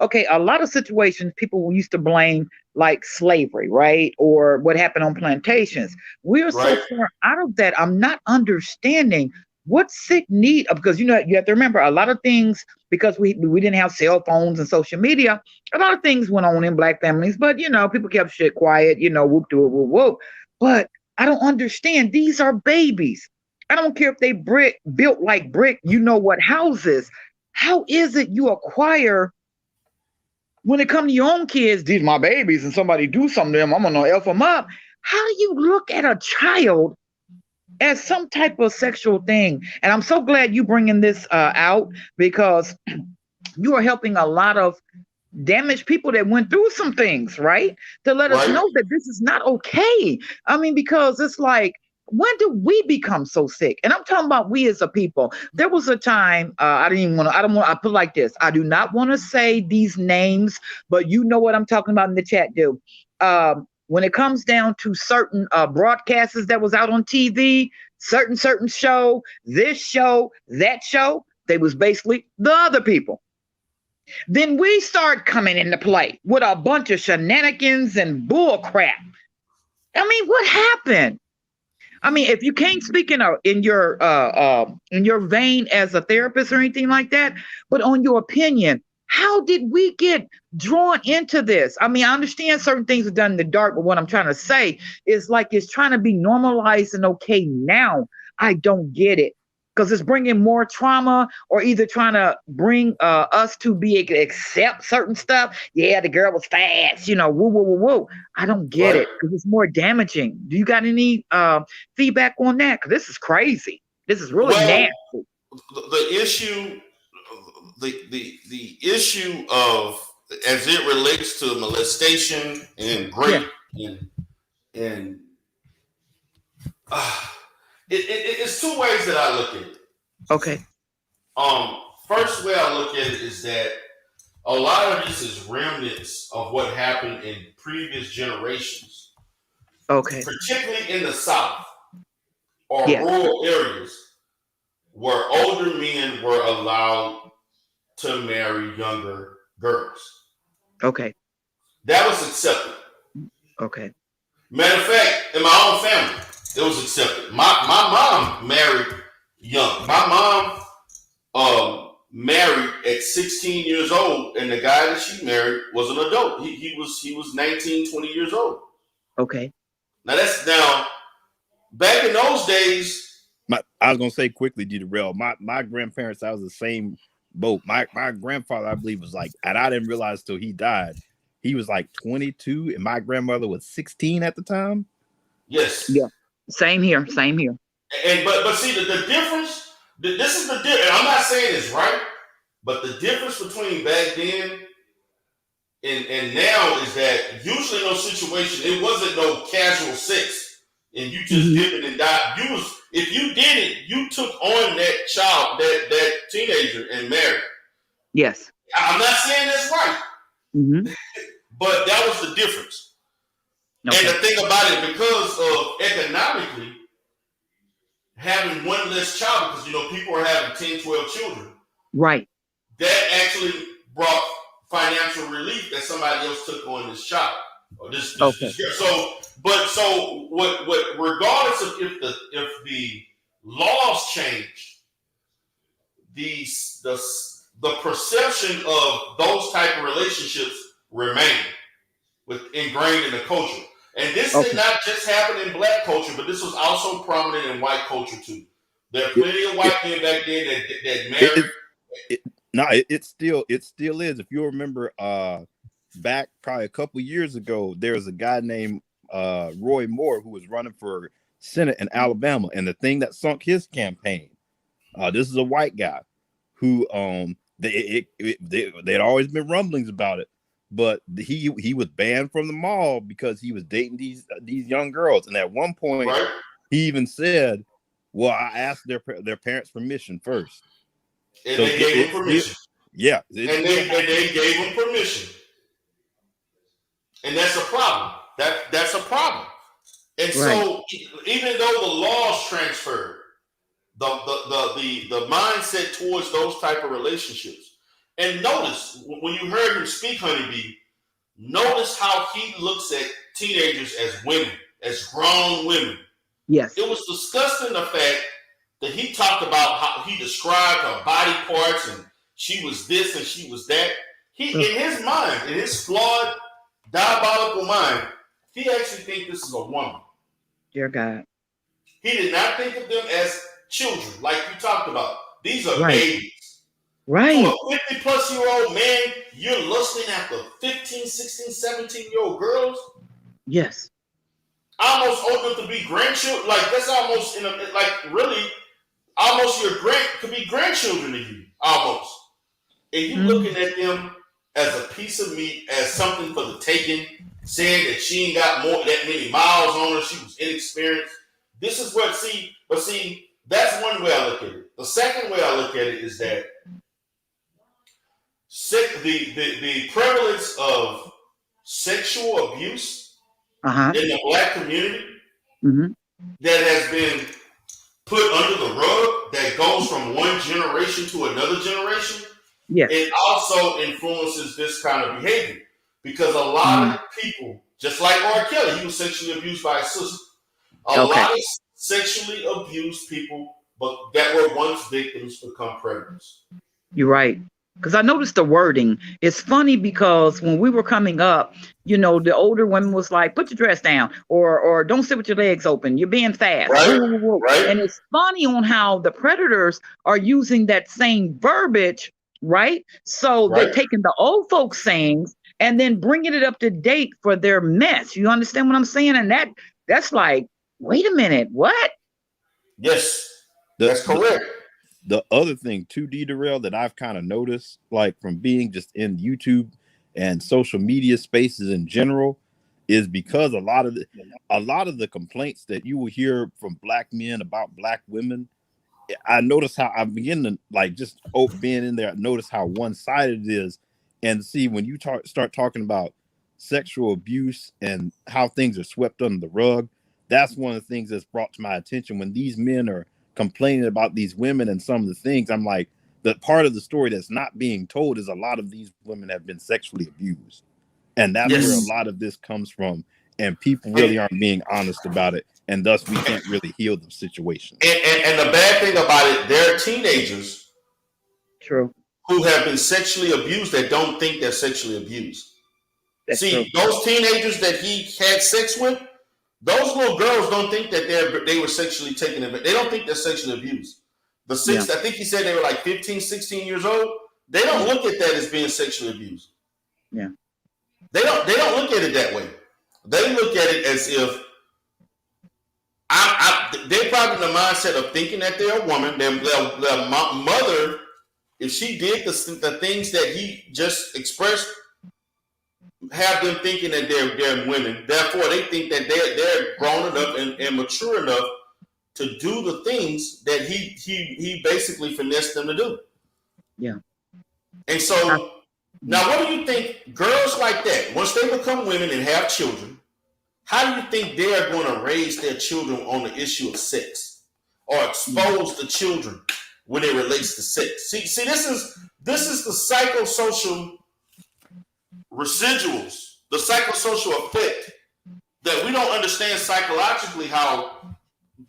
okay, a lot of situations people used to blame like slavery, right? Or what happened on plantations. We are so Right. far out of that. I'm not understanding what sick need of, because you know, you have to remember a lot of things because we didn't have cell phones and social media. A lot of things went on in Black families, but you know, people kept shit quiet, you know, whoop to it, whoop whoop. But I don't understand. These are babies. I don't care if they built like brick, you know what houses. How is it you acquire when it comes to your own kids, these my babies, and somebody do something to them, I'm gonna F them up. How do you look at a child as some type of sexual thing? And I'm so glad you bringing this out because you are helping a lot of damaged people that went through some things, right? To let us Right. know that this is not okay. I mean, because it's like, when did we become so sick? And I'm talking about we as a people. There was a time, I don't want to, I put it like this. I do not want to say these names, but you know what I'm talking about in the chat, dude. When it comes down to certain broadcasters that was out on TV, certain show, this show, that show, they was basically the other people. Then we start coming into play with a bunch of shenanigans and bull crap. I mean, what happened? I mean, if you can't speak in your vein as a therapist or anything like that, but on your opinion, how did we get drawn into this? I mean, I understand certain things are done in the dark, but what I'm trying to say is like it's trying to be normalized and okay now. I don't get it because it's bringing more trauma or either trying to bring us to be accept certain stuff. Yeah, the girl was fast, you know, woo, woo, woo, woo. I don't get Right. it because it's more damaging. Do you got any feedback on that? Because this is crazy. This is really nasty. The issue, the issue of as it relates to molestation and rape and it's two ways that I look at it. Okay. First way I look at it is that a lot of this is remnants of what happened in previous generations. Okay. Particularly in the South or Yeah. rural areas where older men were allowed to marry younger girls. Okay. That was accepted. Okay. Matter of fact, in my own family, it was accepted. My mom married young. My mom married at 16 years old, and the guy that she married was an adult. He was 19, 20 years old. Okay. Now back in those days. I was gonna say quickly, D. Darrell, my grandparents, I was the same boat. My grandfather, I believe, was like, and I didn't realize till he died, he was like 22, and my grandmother was 16 at the time. Yes. Yeah. Same here. Same here. And but see the difference. This is the difference. And I'm not saying it's right, but the difference between back then and now is that usually in those situations it wasn't no casual sex, and you just did it and died. If you did it, you took on that child, that teenager, and married. Yes. I'm not saying that's right, but that was the difference. Okay. And the thing about it, because of economically having one less child, because, you know, people are having 10, 12 children. Right. That actually brought financial relief that somebody else took on this child. Or this okay. So what regardless of if the laws change, the perception of those type of relationships remain ingrained in the culture. And this did not just happen in black culture, but this was also prominent in white culture too. There are plenty of white men back then that married. It still is. If you remember, back probably a couple years ago, there was a guy named Roy Moore who was running for Senate in Alabama, and the thing that sunk his campaign. This is a white guy who they'd always been rumblings about it, but he was banned from the mall because he was dating these young girls, and at one point he even said, "Well, I asked their parents' permission first." And they gave him permission. And they gave him permission, and that's a problem. That's a problem. And so, even though the laws transferred, the mindset towards those type of relationships. And notice when you heard him speak, Honeybee, notice how he looks at teenagers as women, as grown women. Yes. It was disgusting the fact that he talked about how he described her body parts and she was this and she was that. In his mind, in his flawed, diabolical mind, he actually thinks this is a woman. Dear God. He did not think of them as children, like you talked about. These are babies. Right. So a 50-plus-year-old man, you're lusting after 15, 16, 17-year-old girls? Yes. Almost old enough to be grandchildren. Like, that's almost, really, almost could be grandchildren to you, almost. And you looking at them as a piece of meat, as something for the taking, saying that she ain't got that many miles on her, she was inexperienced. This is what, that's one way I look at it. The second way I look at it is that the prevalence of sexual abuse in the black community that has been put under the rug, that goes from one generation to another generation, it also influences this kind of behavior. Because a lot of people, just like R. Kelly, he was sexually abused by his sister. A lot of sexually abused people, but that were once victims, become predators. You're right. Because I noticed the wording. It's funny because when we were coming up, the older women was like, put your dress down, or don't sit with your legs open. You're being fast. Right. And it's funny on how the predators are using that same verbiage, right? So they're taking the old folks' sayings and then bringing it up to date for their mess. You understand what I'm saying? And that's like, wait a minute, what? Yes, that's correct. The other thing too, Darrell, that I've kind of noticed, like from being just in YouTube and social media spaces in general, is because a lot of the complaints that you will hear from black men about black women, I notice how I begin to being in there, I notice how one-sided it is. And see, when you start talking about sexual abuse and how things are swept under the rug, that's one of the things that's brought to my attention when these men are complaining about these women and some of the things. I'm like, the part of the story that's not being told is a lot of these women have been sexually abused. And that's where a lot of this comes from. And people really aren't being honest about it. And thus we can't really heal the situation. And the bad thing about it, there are teenagers who have been sexually abused that don't think they're sexually abused. That's those teenagers that he had sex with, those little girls don't think that they were sexually taken advantage. They don't think they're sexually abused. I think he said they were like 15, 16 years old. They don't look at that as being sexually abused. Yeah. They don't look at it that way. They look at it as if they're probably in the mindset of thinking that they're a woman. Their mother, if she did the things that he just expressed, have them thinking that they're women. Therefore, they think that they're grown enough and mature enough to do the things that he basically finessed them to do. Yeah. And so now, what do you think? Girls like that, once they become women and have children, how do you think they are going to raise their children on the issue of sex or expose the children when it relates to sex? See, this is the psychosocial residuals, the psychosocial effect that we don't understand psychologically, how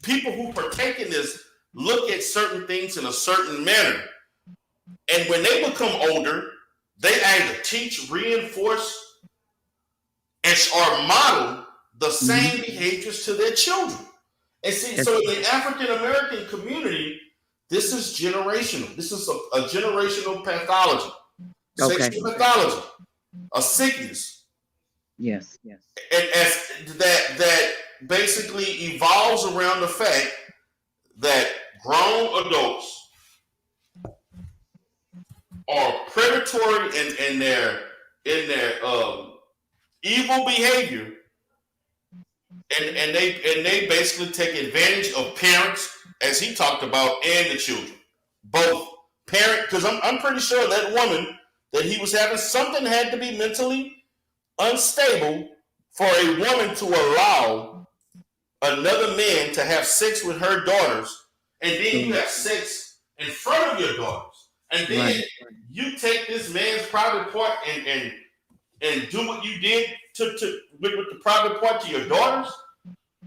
people who partake in this look at certain things in a certain manner. And when they become older, they either teach, reinforce, or model the same behaviors to their children. And see, so in the African American community, this is generational. This is a generational pathology, sexual pathology, a sickness. Yes. And as that basically evolves around the fact that grown adults are predatory in their evil behavior, and they basically take advantage of parents, as he talked about, and the children, both parent, because I'm pretty sure that woman that he was having, something had to be mentally unstable for a woman to allow another man to have sex with her daughters, and then you have sex in front of your daughters, and then you take this man's private part and do what you did with the private part to your daughters.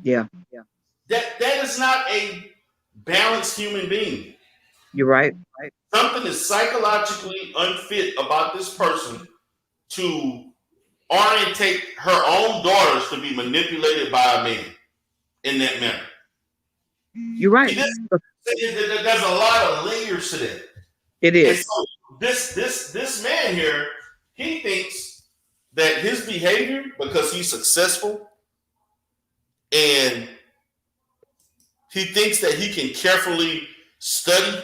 Yeah. That is not a balanced human being. You're right. Something is psychologically unfit about this person to orientate her own daughters to be manipulated by a man in that manner. You're right. There's a lot of layers to that. It is. And so this man here, he thinks that his behavior, because he's successful, and he thinks that he can carefully study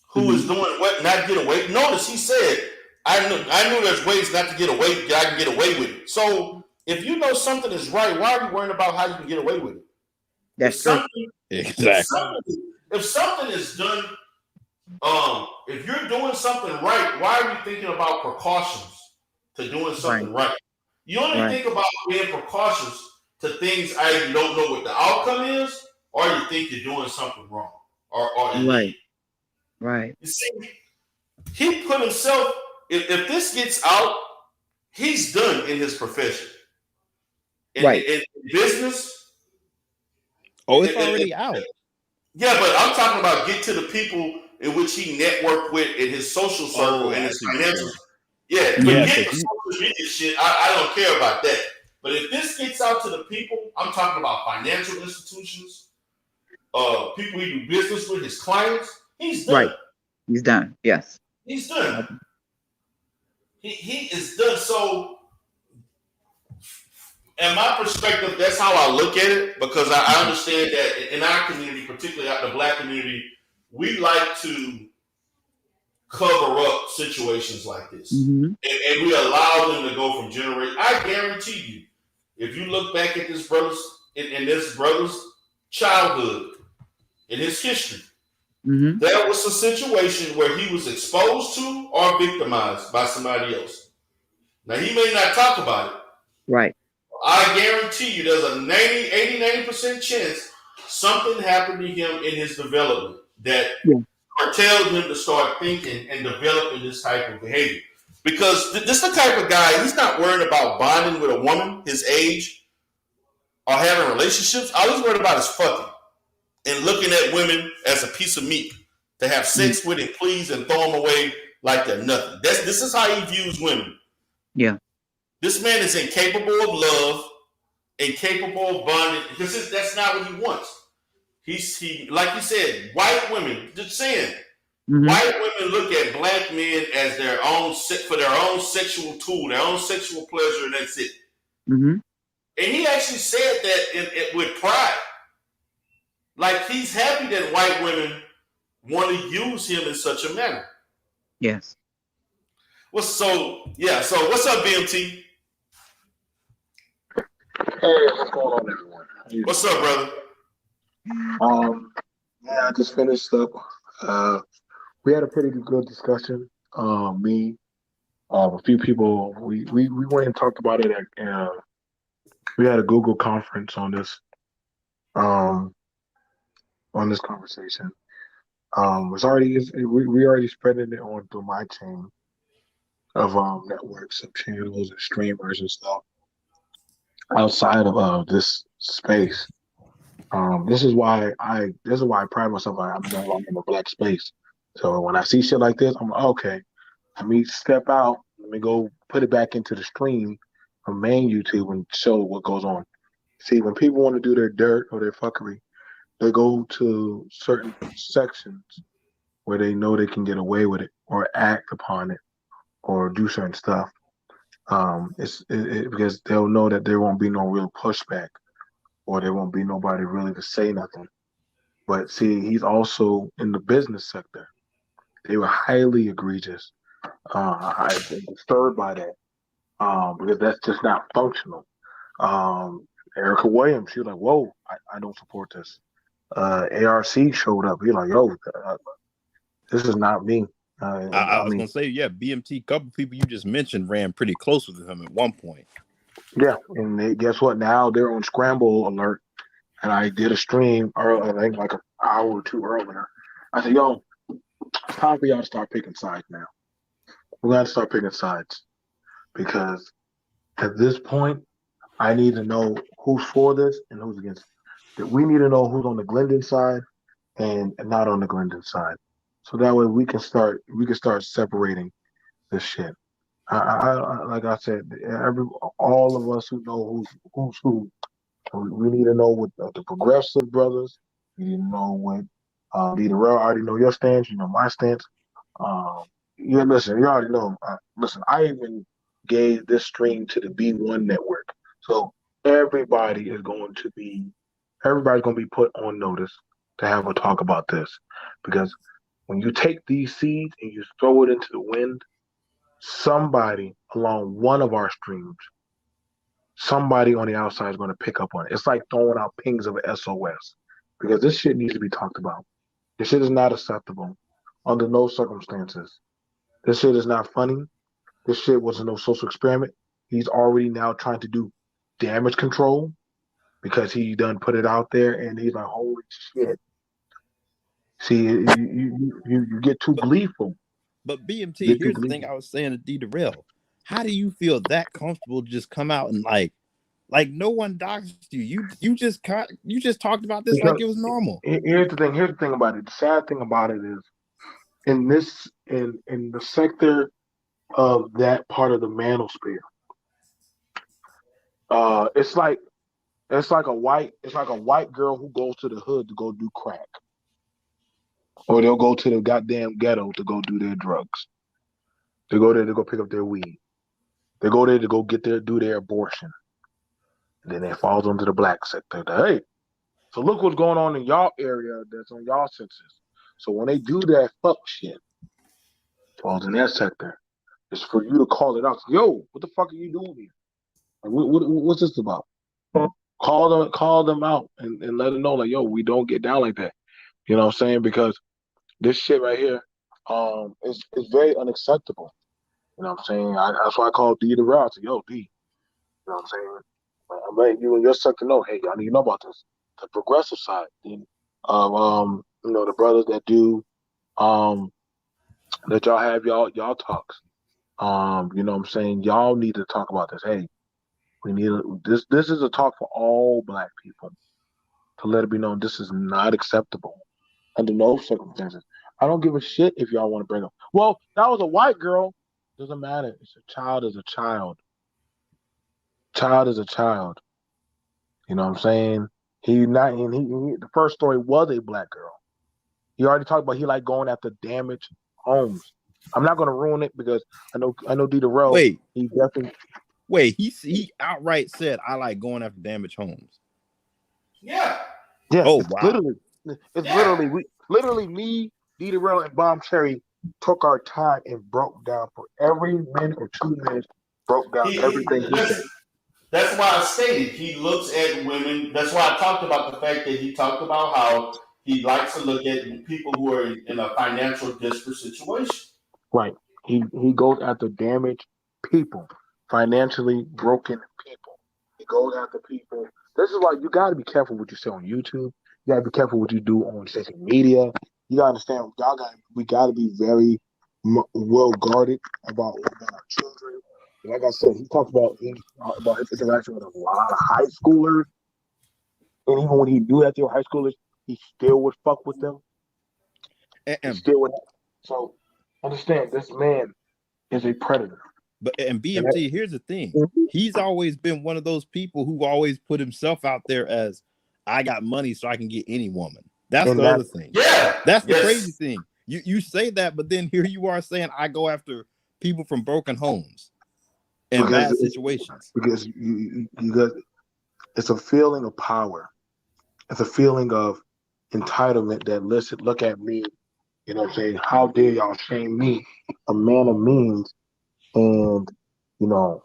who is doing what, not get away. Notice he said, I knew there's ways not to get away. I can get away with it. So if you know something is right, why are you worrying about how you can get away with it? That's true. Exactly. If something is done, if you're doing something right, why are you thinking about precautions to doing something right? You only think about being precautious to things either you don't know what the outcome is, or you think you're doing something wrong. Right. You see, he put himself, if this gets out, he's done in his profession. In business. Oh, it's already out. Yeah, but I'm talking about get to the people in which he networked with in his social circle and his financial. Yeah, forget the social media shit. I don't care about that. But if this gets out to the people, I'm talking about financial institutions, people he do business with, his clients, he's done. Right. He's done. Yes. He's done. He is done. So, in my perspective, that's how I look at it, because I understand that in our community, particularly out the Black community, we like to cover up situations like this. And we allow them to go from generation. I guarantee you, if you look back at this brother's childhood, in his history, there was a situation where he was exposed to or victimized by somebody else. Now, he may not talk about it. Right. I guarantee you there's a 90% chance something happened to him in his development that curtailed him to start thinking and developing this type of behavior. Because this is the type of guy, he's not worried about bonding with a woman his age or having relationships. All he's worried about is fucking and looking at women as a piece of meat to have sex with and please and throw them away like they're nothing. This is how he views women. Yeah. This man is incapable of love, incapable of bonding, because that's not what he wants. He like you said, white women, just saying, white women look at Black men as their own, for their own sexual tool, their own sexual pleasure, and that's it. And he actually said that with pride. Like, he's happy that white women want to use him in such a manner. Yes. So what's up, BMT? Hey, what's going on, everyone? What's up, brother? I just finished up. We had a pretty good discussion. Me, a few people. We went and talked about it at. We had a Google conference on this. On this conversation. We already spreading it on through my chain of networks of channels and streamers and stuff outside of this space. This is why I pride myself. I'm no longer in a Black space. So when I see shit like this, I'm like, okay, let me step out. Let me go put it back into the stream main YouTube and show what goes on. See, when people want to do their dirt or their fuckery, they go to certain sections where they know they can get away with it or act upon it or do certain stuff. Because they'll know that there won't be no real pushback or there won't be nobody really to say nothing. But see, he's also in the business sector. They were highly egregious. I've been disturbed by that because that's just not functional. Erica Williams, she was like, whoa, I don't support this. ARC showed up. He like, yo, this is not me. I was gonna say, yeah, BMT, couple people you just mentioned ran pretty close with him at one point. Yeah, and guess what? Now they're on scramble alert, and I did a stream early, I think like an hour or two earlier. I said, yo, it's time for y'all to start picking sides now. We're gonna start picking sides because at this point, I need to know who's for this and who's against it. We need to know who's on the Glendon side and not on the Glendon side, so that way we can start separating this shit. I like I said, all of us who know who's who. We need to know what the progressive brothers. We need to know what Leader Rail. I already know your stance. You know my stance. Yeah, listen, you already know. Listen, I even gave this stream to the B1 network, so everybody's going to be put on notice to have a talk about this, because when you take these seeds and you throw it into the wind, somebody along one of our streams, somebody on the outside is going to pick up on it. It's like throwing out pings of SOS, because this shit needs to be talked about. This shit is not acceptable under no circumstances. This shit is not funny. This shit wasn't no social experiment. He's already now trying to do damage control because he done put it out there, and he's like, holy shit. See, you get too gleeful. But BMT, here's the thing I was saying to D. Darrell. How do you feel that comfortable to just come out and like no one doxed you? You just talked about this like it was normal. Here's the thing about it. The sad thing about it is in the sector of that part of the manosphere, it's like a white girl who goes to the hood to go do crack. Or they'll go to the goddamn ghetto to go do their drugs. They go there to go pick up their weed. They go there to go do their abortion. And then it falls onto the black sector. Hey, so look what's going on in y'all area that's on y'all census. So when they do that fuck shit, it falls in that sector. It's for you to call it out. Yo, what the fuck are you doing here? Like, what's this about? Call them out and let them know, like, yo, we don't get down like that. You know what I'm saying? Because this shit right here is very unacceptable. You know what I'm saying? That's why I called D the route. I said, yo, D. You know what I'm saying? I'm letting you and your sector know, hey, y'all need to know about this. The progressive side. The brothers that do that y'all have y'all talks. You know what I'm saying? Y'all need to talk about this. Hey, we need this is a talk for all black people to let it be known this is not acceptable under no circumstances. I don't give a shit if y'all want to bring up. Well, that was a white girl. Doesn't matter. It's a child is a child. Child is a child. You know what I'm saying? The first story was a black girl. He already talked about he like going after damaged homes. I'm not gonna ruin it because I know D Darrell. Wait, he definitely. Wait, he outright said I like going after damaged homes. Yeah. Yeah. Oh it's wow. Literally me, D Darrell, and Bomb Cherry took our time and broke down for every minute or 2 minutes. Broke down everything he said. That's why I stated he looks at women. That's why I talked about the fact that he talked about how he likes to look at people who are in a financial disparate situation. Right. He goes after damaged people, financially broken people. He goes after people. This is why you got to be careful what you say on YouTube. You got to be careful what you do on social media. You got to understand. We got to be very well guarded about our children. Like I said, he talked about his interaction with a lot of high schoolers, and even when he knew that they were high schoolers, he still would fuck with them. He still would. So understand, this man is a predator. But and BMT, here's the thing. He's always been one of those people who always put himself out there as, I got money so I can get any woman. That's the other thing. Yeah. That's the crazy thing. You say that, but then here you are saying, I go after people from broken homes and bad situations. Because you got, it's a feeling of power. It's a feeling of entitlement that, listen, look at me. You know what I'm saying? How dare y'all shame me, a man of means, and, you know,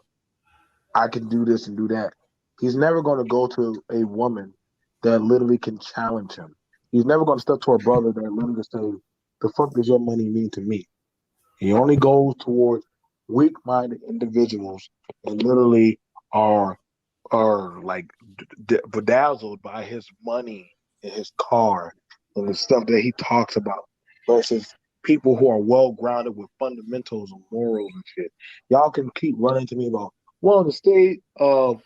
I can do this and do that. He's never going to go to a woman that literally can challenge him. He's never going to step to a brother that literally say, the fuck does your money mean to me? He only goes towards weak-minded individuals and literally are like bedazzled by his money and his car and the stuff that he talks about, versus people who are well-grounded with fundamentals and morals and shit. Y'all can keep running to me about, well, the state of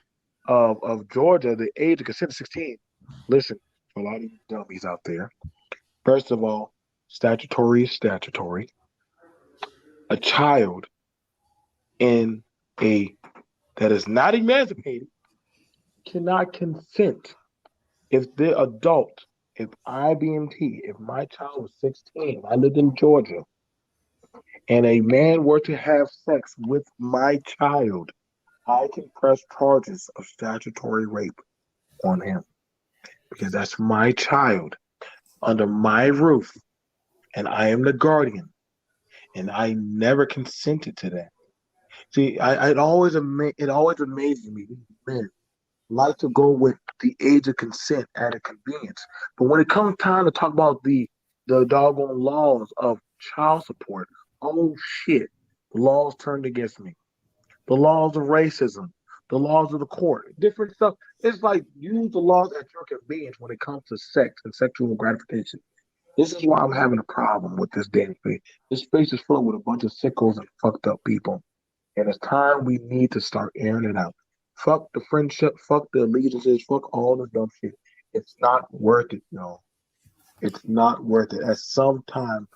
Georgia, the age of consent is 16. Listen, for a lot of you dummies out there, first of all, statutory is statutory. A child in a that is not emancipated cannot consent. If the adult, if IBMT, if my child was 16, I lived in Georgia, and a man were to have sex with my child, I can press charges of statutory rape on him, because that's my child under my roof, and I am the guardian, and I never consented to that. See, it always amazes me, these men like to go with the age of consent at a convenience. But when it comes time to talk about the doggone laws of child support, oh shit, the laws turned against me. The laws of racism, the laws of the court, different stuff. It's like, use the laws at your convenience when it comes to sex and sexual gratification. This is why I'm having a problem with this damn space. This space is full with a bunch of sickos and fucked up people. And it's time we need to start airing it out. Fuck the friendship, fuck the allegiances, fuck all the dumb shit. It's not worth it, y'all. It's not worth it. At some time,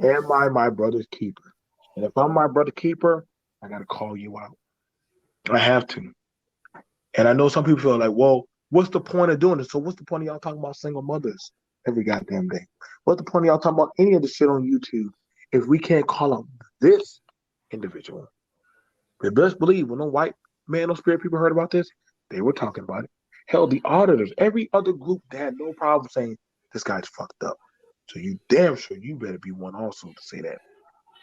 am I my brother's keeper? And if I'm my brother's keeper, I gotta call you out. I have to. And I know some people feel like, well, what's the point of doing this? So what's the point of y'all talking about single mothers every goddamn day? What's the point of y'all talking about any of the shit on YouTube if we can't call out this individual? But best believe, when the white Manosphere people heard about this, they were talking about it. Hell, the auditors, every other group, they had no problem saying this guy's fucked up. So you damn sure you better be one also to say that.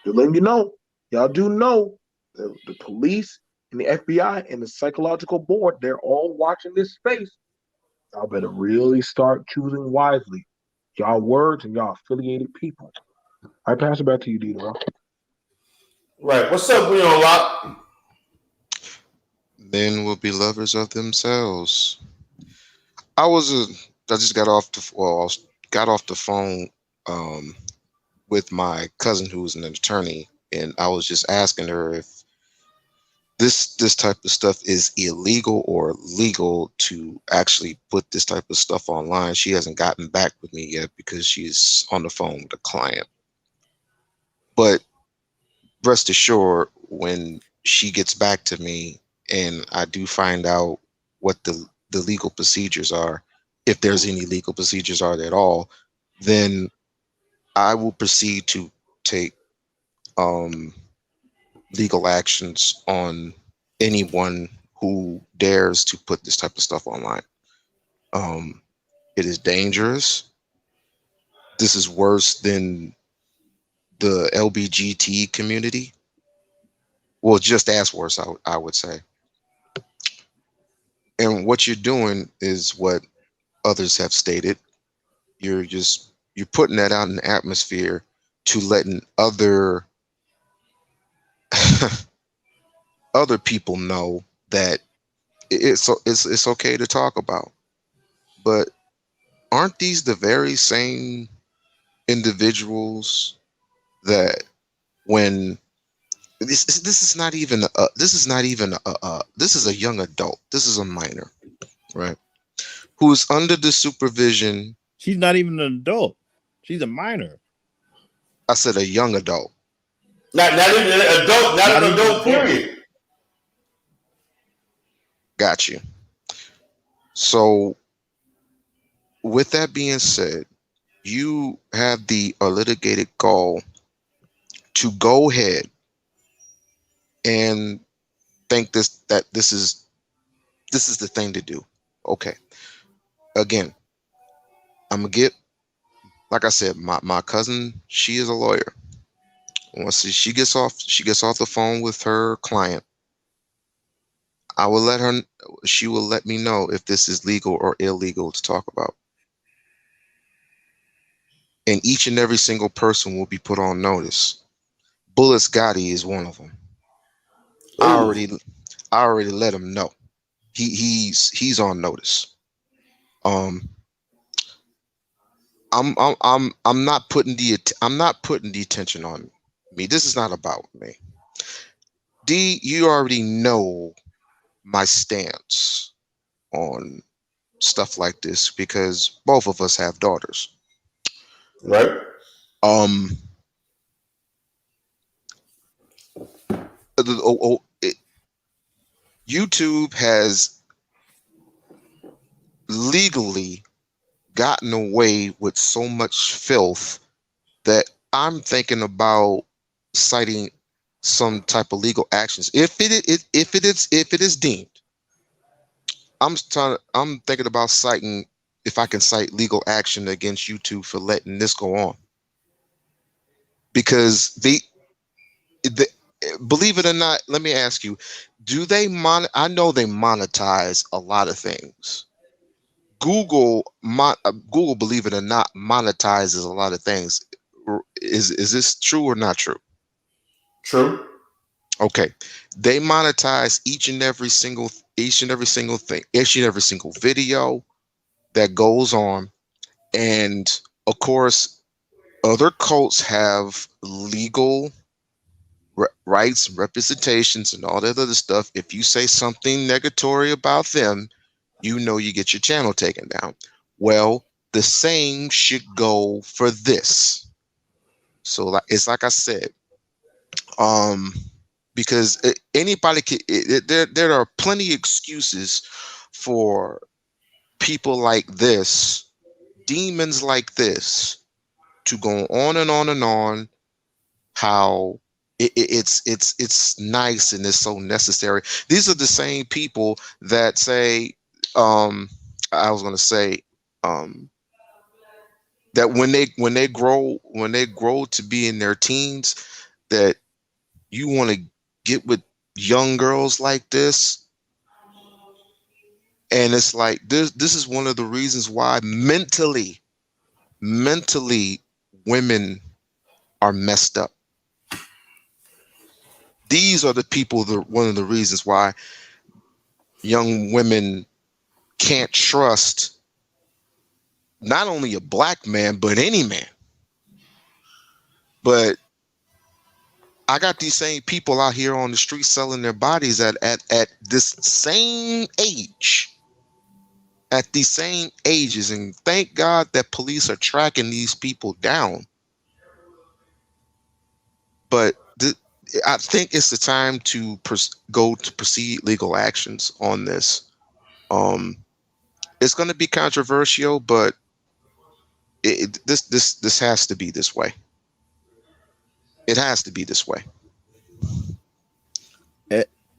Just letting you know, y'all do know the police and the FBI and the psychological board, they're all watching this space. Y'all better really start choosing wisely. Y'all words and y'all affiliated people. I pass it back to you, Dino. Right. What's up, we on lock? Men will be lovers of themselves. I just got off the phone with my cousin who's an attorney, and I was just asking her if this type of stuff is illegal or legal to actually put this type of stuff online. She hasn't gotten back with me yet because she's on the phone with a client. But rest assured, when she gets back to me and I do find out what the legal procedures are, if there's any legal procedures are at all, then I will proceed to take legal actions on anyone who dares to put this type of stuff online. It is dangerous. This is worse than the LBGT community. Well, just as worse, I would say. And what you're doing is what others have stated. You're putting that out in the atmosphere to letting other other people know that it's okay to talk about. But aren't these the very same individuals that when this is not even this is a young adult, this is a minor, right, who's under the supervision. She's not even an adult, she's a minor. I said a young adult. Not even an adult, not an adult, period. Got you. So, with that being said, you have the litigated gall to go ahead and think this is the thing to do. Okay. Again, I'm gonna get, like I said, my cousin, she is a lawyer. Once she gets off the phone with her client, I will let her she will let me know if this is legal or illegal to talk about. And each and every single person will be put on notice. Bullis Gotti is one of them. I Ooh. already let him know. He's on notice. Um, I'm not putting the attention on me. This is not about me. D, you already know my stance on stuff like this because both of us have daughters. Right? Um, YouTube has legally gotten away with so much filth that I'm thinking about citing some type of legal actions if it is deemed. I'm thinking about citing, if I can cite legal action against YouTube for letting this go on, because the believe it or not, let me ask you, do they I know they monetize a lot of things. Google, believe it or not, monetizes a lot of things. Is this true or not true? True. Okay, they monetize each and every single thing, each and every single video that goes on, and of course, other cults have legal rights, representations, and all that other stuff. If you say something negatory about them, you get your channel taken down. Well, the same should go for this. So it's like I said, um, because anybody can. There are plenty of excuses for people like this, demons like this, to go on and on and on. How it's nice and it's so necessary. These are the same people that say, I was going to say, that when they grow to be in their teens, that you want to get with young girls like this. And it's like this is one of the reasons why mentally women are messed up. These are the people that one of the reasons why young women can't trust not only a black man but any man. But I got these same people out here on the street selling their bodies at this same age, at these same ages, and thank God that police are tracking these people down. But I think it's the time to go to proceed legal actions on this. It's going to be controversial, but this has to be this way. It has to be this way.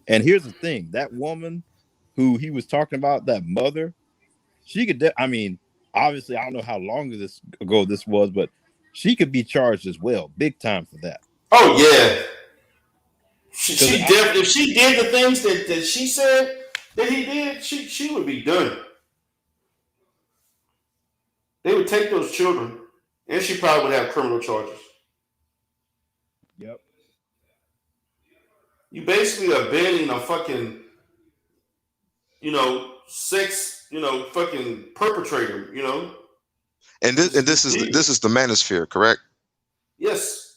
And here's the thing: that woman who he was talking about, that mother, she could. I mean, obviously, I don't know how long ago this was, but she could be charged as well, big time for that. Oh yeah. If she did the things that she said that he did, she would be done. They would take those children, and she probably would have criminal charges. Yep. You basically are banning a fucking, sex, fucking perpetrator, And this is the Manosphere, correct? Yes.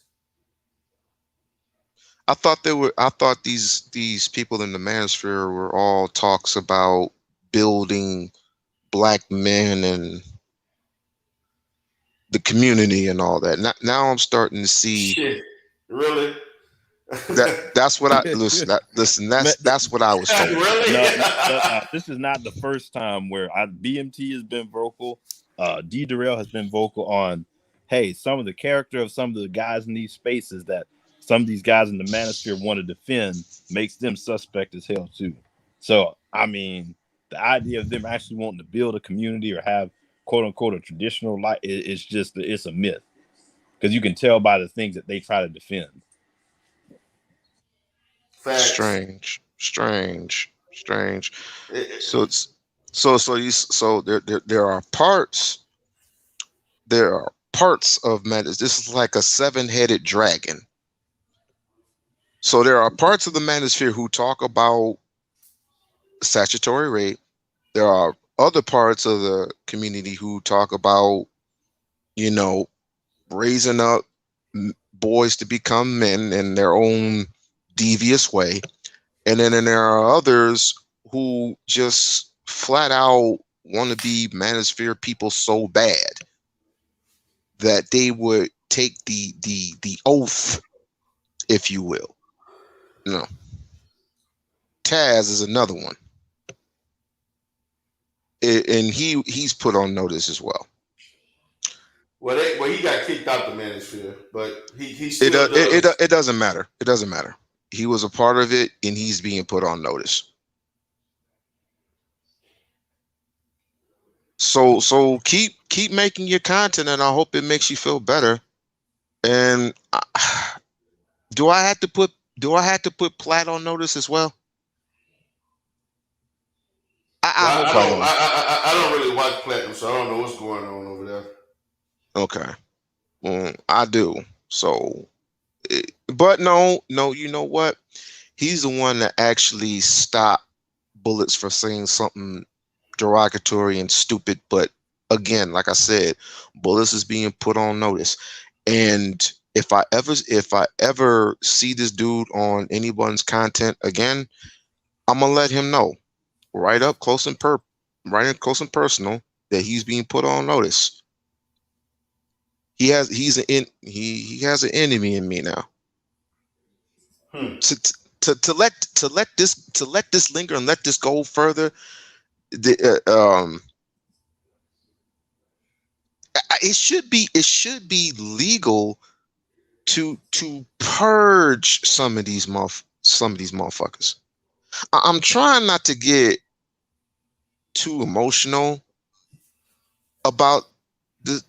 I thought these people in the Manosphere were all talks about building black men and the community and all that. Now I'm starting to see. Shit. Really? That's what I listen. That's what I was told. Really? No, this is not the first time where BMT has been vocal. D. Durrell has been vocal on, hey, some of the character of some of the guys in these spaces that some of these guys in the Manosphere want to defend makes them suspect as hell too. So, I mean, the idea of them actually wanting to build a community or have quote unquote a traditional life, it's a myth, because you can tell by the things that they try to defend. Facts. Strange. It- So it's so there are parts. There are parts of Mantis. This is like a 7-headed dragon. So there are parts of the Manosphere who talk about statutory rape. There are other parts of the community who talk about, raising up boys to become men in their own devious way. And then there are others who just flat out want to be Manosphere people so bad that they would take the oath, if you will. No. Taz is another one. And he's put on notice as well. Well, he got kicked out the Manosphere, but he still does. It doesn't matter. It doesn't matter. He was a part of it, and he's being put on notice. So keep making your content, and I hope it makes you feel better. And do I have to put Platt on notice as well? I hope I don't. I don't really watch Platinum, so I don't know what's going on over there. Okay, I do. So, but no, you know what? He's the one that actually stopped Bullets for saying something derogatory and stupid. But again, like I said, Bullets is being put on notice. And if I ever see this dude on anyone's content again, I'm gonna let him know right up close and personal that he's being put on notice. He has an enemy in me now. To let this linger and let this go further. It should be legal to purge some of these motherfuckers. I'm trying not to get too emotional about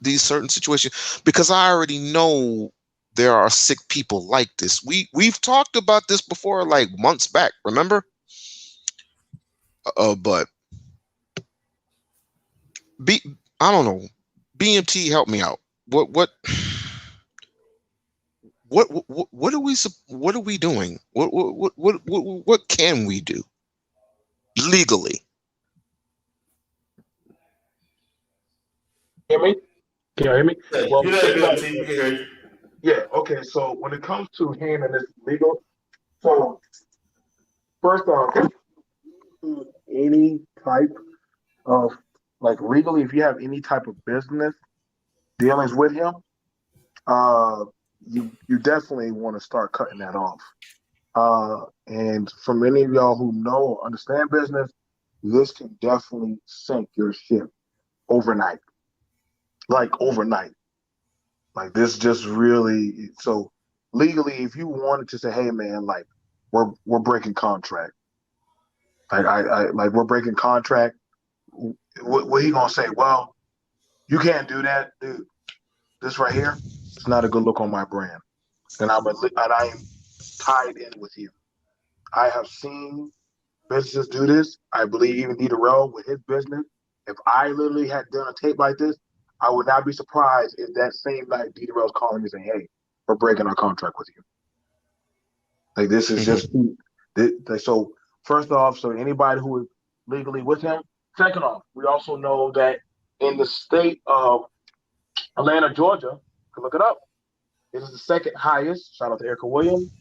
these certain situations, because I already know there are sick people like this. We've talked about this before, like months back, remember? But I don't know. BMT, help me out. What are we doing? What can we do legally? Hear me? Can you hear me? Well, You let BMT, you can hear you. yeah. Okay. So when it comes to handling this legal, so first off, any type of, like, legally, if you have any type of business dealings with him, you definitely want to start cutting that off. And for many of y'all who know or understand business, this can definitely sink your ship overnight. Like overnight. Like this just really, so legally, if you wanted to say, hey man, like we're breaking contract. Like like we're breaking contract. What he gonna say? Well, you can't do that, dude. This right here, it's not a good look on my brand. And I am tied in with you. I have seen businesses do this. I believe even D. Durrell with his business. If I literally had done a tape like this, I would not be surprised if that same night D. Durrell's calling me saying, hey, we're breaking our contract with you. Like this is just so first off, so anybody who is legally with him. Second off, we also know that in the state of Atlanta, Georgia, you can look it up. It is the second highest. Shout out to Erica Williams.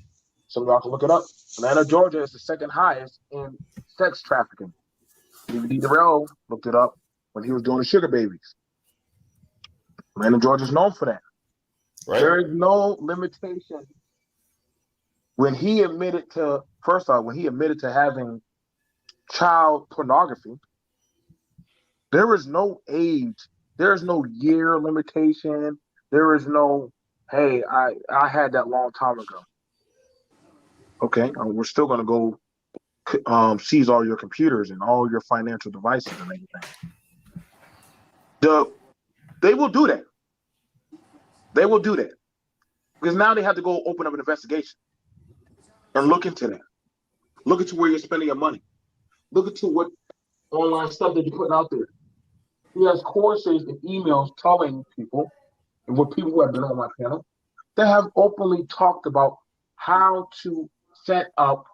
Some of y'all can look it up. Atlanta, Georgia is the second highest in sex trafficking. Even D. Durrell looked it up when he was doing the sugar babies. Atlanta, Georgia is known for that. Right. There is no limitation when he admitted to having child pornography, there is no age, there is no year limitation, there is no, hey, I had that long time ago. Okay, we're still gonna go seize all your computers and all your financial devices and everything. They will do that. They will do that because now they have to go open up an investigation and look into that. Look into where you're spending your money. Look into what online stuff that you're putting out there. He has courses and emails telling people, and what people who have been on my panel, they have openly talked about how to set up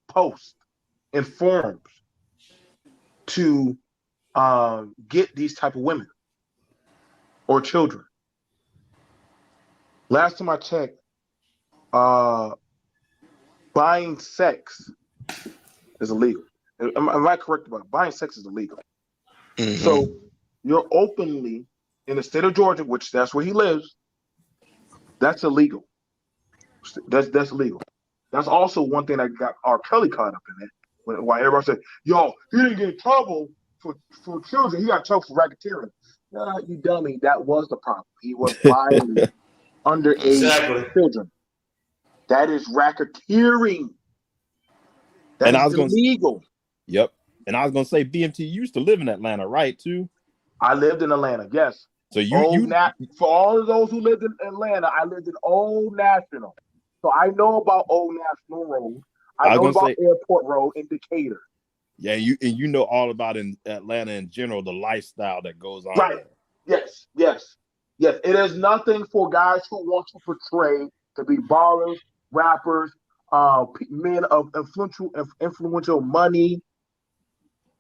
posts and forums to get these type of women or children. Last time I checked, buying sex is illegal. Am I correct about it? Buying sex is illegal? Mhm. So you're openly in the state of Georgia, which that's where he lives. That's illegal. That's illegal. That's also one thing that got R. Kelly caught up in it. Why everybody said, "Yo, he didn't get in trouble for children. He got in trouble for racketeering." Nah, you dummy. That was the problem. He was buying underage Exactly. children. That is racketeering. That is illegal. Yep. And I was gonna say, BMT, you used to live in Atlanta, right? Too. I lived in Atlanta. Yes. So for all of those who lived in Atlanta, I lived in Old National. So I know about Old National Road. I know about Airport Road in Decatur. Yeah, you know all about in Atlanta in general, the lifestyle that goes on. Right. There. Yes. It is nothing for guys who want to portray to be ballers, rappers, men of influential money,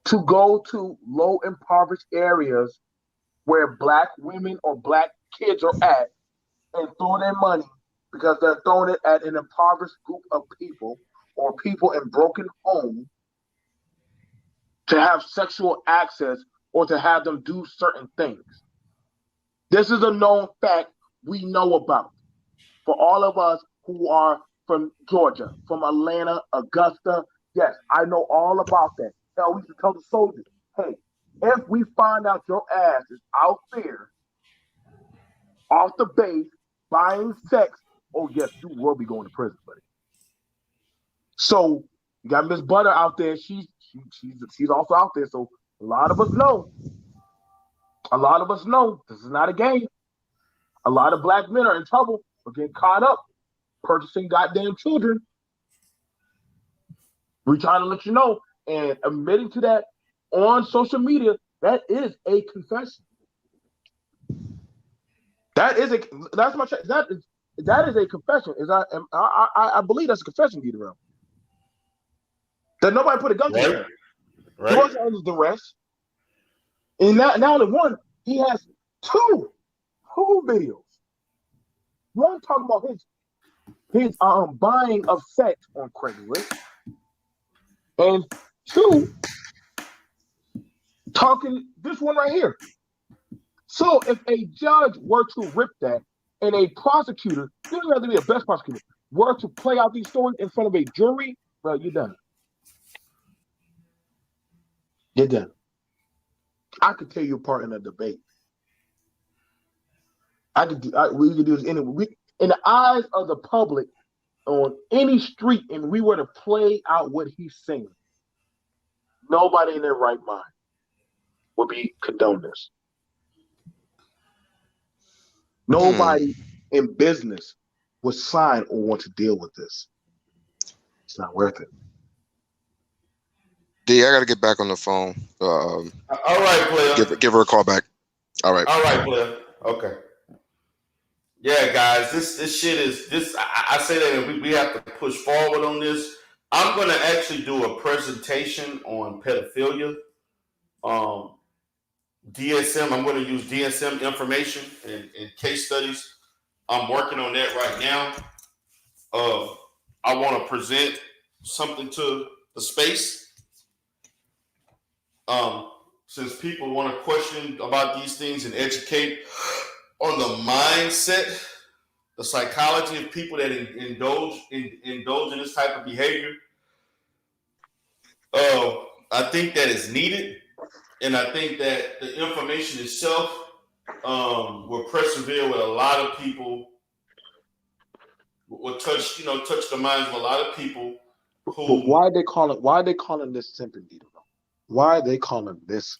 to go to low impoverished areas where Black women or Black kids are at and throw their money because they're throwing it at an impoverished group of people or people in broken homes to have sexual access or to have them do certain things. This is a known fact we know about for all of us who are from Georgia, from Atlanta, Augusta. Yes, I know all about that. Hell, we used to tell the soldiers, hey, if we find out your ass is out there off the base buying sex, oh yes, you will be going to prison, buddy. So you got Miss Butter out there. She's also out there. So a lot of us know. This is not a game. A lot of Black men are in trouble for getting caught up purchasing goddamn children. We're trying to let you know, and admitting to that on social media, that is a confession. That is a confession. I believe that's a confession, Peter. That nobody put a gun to him. Right. He wasn't under duress. And now the one, he has two videos. One talking about his buying of sex on Craigslist, and two talking this one right here. So if a judge were to rip that and a prosecutor, you don't have to be a best prosecutor, were to play out these stories in front of a jury, bro, you're done. You're done. I could tear you apart in a debate. We could do this anyway. In the eyes of the public, on any street, and we were to play out what he's saying, nobody in their right mind would condone this. Nobody in business would sign or want to deal with this. It's not worth it. D, I got to get back on the phone. All right, player. Give her a call back. All right, player. Okay. Yeah, guys, this shit is this. I say that we have to push forward on this. I'm going to actually do a presentation on pedophilia. DSM. I'm going to use DSM information and case studies. I'm working on that right now. I want to present something to the space. Since people want to question about these things and educate on the mindset the psychology of people that indulge in this type of behavior. I think that is needed, and I think that the information itself will persevere with a lot of people. Will touch the minds of a lot of people. But why are they calling this simping, Dito? Why are they calling this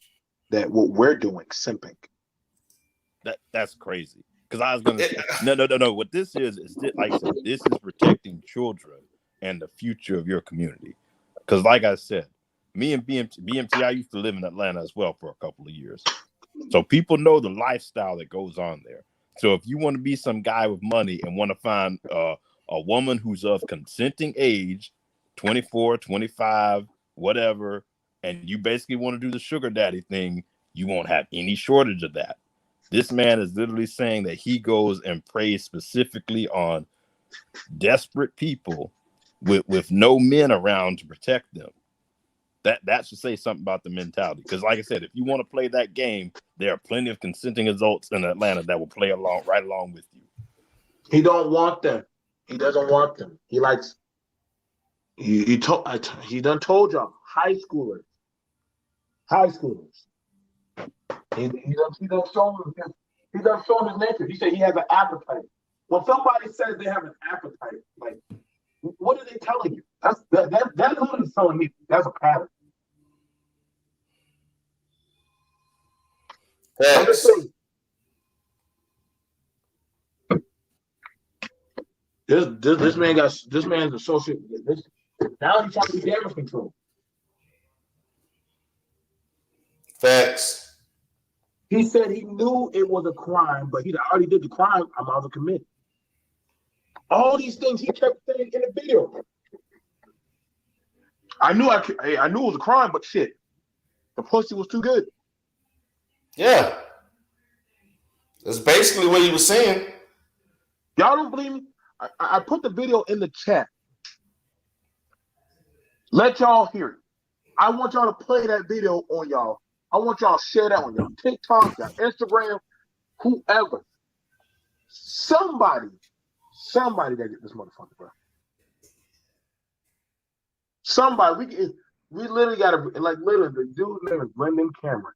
that what we're doing simping? That's crazy. Because I was gonna say no. What this is like I said, this is protecting children and the future of your community. Because like I said, me and BMT, I used to live in Atlanta as well for a couple of years. So people know the lifestyle that goes on there. So if you want to be some guy with money and want to find a woman who's of consenting age, 24, 25, whatever, and you basically want to do the sugar daddy thing, you won't have any shortage of that. This man is literally saying that he goes and preys specifically on desperate people with no men around to protect them. That should say something about the mentality. Because like I said, if you want to play that game, there are plenty of consenting adults in Atlanta that will play right along with you. He don't want them. He doesn't want them. He likes. He done told y'all high schoolers. He done shown his nature. He said he has an appetite. When somebody says they have an appetite, like what are they telling you? That's what he's telling me. That's a pattern. This man's associated with this. Now he's trying to be damage control. Facts. He said he knew it was a crime, but he already did the crime. I'm out to commit. All these things he kept saying in the video. I knew it was a crime, but shit, the pussy was too good. Yeah, that's basically what he was saying. Y'all don't believe me? I put the video in the chat. Let y'all hear it. I want y'all to play that video on y'all. I want y'all to share that on y'all TikTok, y'all Instagram, whoever. Somebody that get this motherfucker, bro. Somebody, we literally got to, like, literally, the dude's name is Glendon Cameron.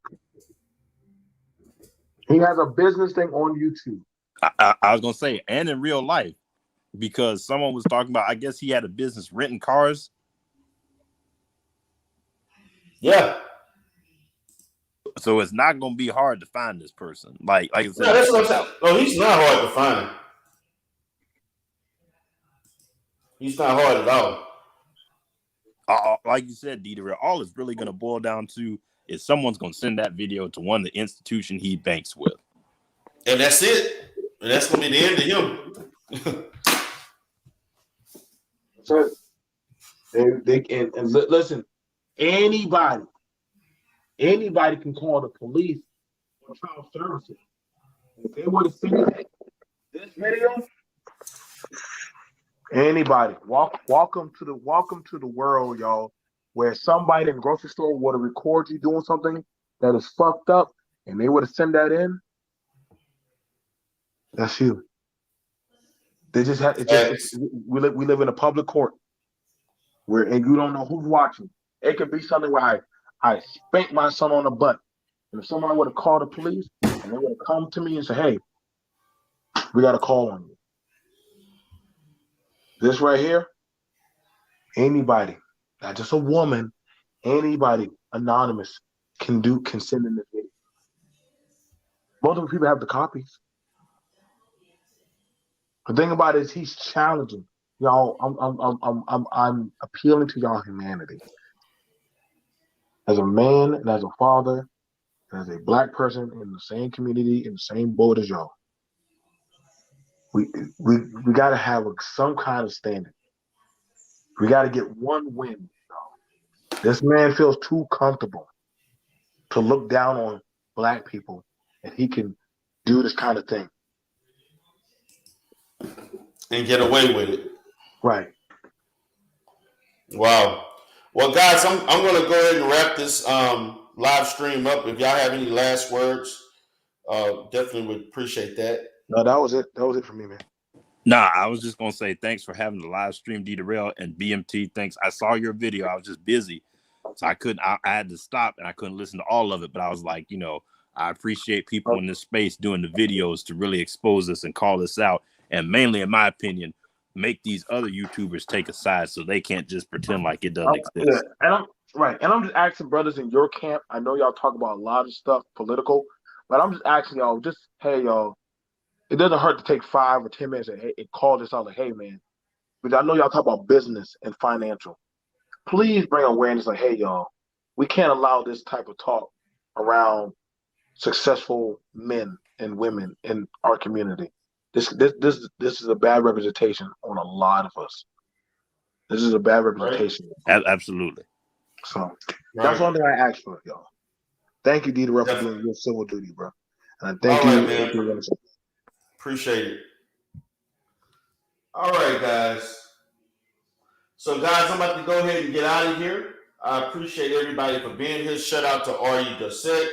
He has a business thing on YouTube. I was gonna say, and in real life, because someone was talking about, I guess he had a business renting cars. Yeah. So it's not gonna be hard to find this person. Like I said, no, that's what I'm saying. No, he's not hard to find. He's not hard at all. Like you said, Dieter, all it's really gonna boil down to is someone's gonna send that video to one of the institution he banks with. And that's it. And that's gonna be the end of him. So they can listen. Anybody can call the police or child services. If they would have seen this video, anybody welcome to the world, y'all, where somebody in the grocery store would have recorded you doing something that is fucked up, and they would have sent that in. That's you. They just have we live in a public court where and you don't know who's watching. It could be something where I spanked my son on the butt. And if somebody would have called the police and they would have come to me and said, hey, we got a call on you. This right here, anybody, not just a woman, anybody anonymous can send in this video. Multiple people have the copies. The thing about it is he's challenging. Y'all, I'm appealing to y'all humanity. As a man and as a father, and as a black person in the same community, in the same boat as y'all, we got to have some kind of standing. We got to get one win. Y'all. This man feels too comfortable to look down on black people, and he can do this kind of thing and get away with it. Right. Wow. Well, guys, I'm going to go ahead and wrap this live stream up. If y'all have any last words, definitely would appreciate that. No, that was it. That was it for me, man. Nah, I was just gonna say thanks for having the live stream, D Darrell, and BMT. Thanks. I saw your video. I was just busy, so I couldn't. I had to stop and I couldn't listen to all of it. But I was like, I appreciate people in this space doing the videos to really expose us and call us out, and mainly, in my opinion, make these other YouTubers take a side so they can't just pretend like it doesn't exist. Yeah, and I'm just asking brothers in your camp. I know y'all talk about a lot of stuff political, but I'm just asking y'all, hey y'all, it doesn't hurt to take 5 or 10 minutes and call this out like, hey man, because I know y'all talk about business and financial. Please bring awareness like, hey y'all, we can't allow this type of talk around successful men and women in our community. This is a bad representation on a lot of us. This is a bad representation. Right. Absolutely. So that's one thing I asked for, y'all. Thank you, Dieter, for doing your civil duty, bro. And thank you. Man. Appreciate it. All right, guys. So, guys, I'm about to go ahead and get out of here. I appreciate everybody for being here. Shout out to R.E. Dossett,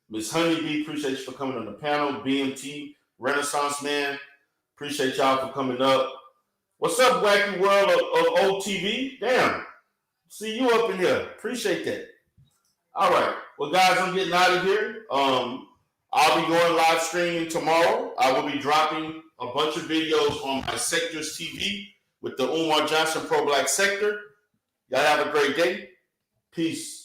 Miss Honeybee. Appreciate you for coming on the panel. BMT, Renaissance Man. Appreciate y'all for coming up. What's up, wacky world of OTV? Damn. See you up in here. Appreciate that. All right. Well, guys, I'm getting out of here. I'll be going live streaming tomorrow. I will be dropping a bunch of videos on my Sectors TV with the Umar Johnson Pro Black Sector. Y'all have a great day. Peace.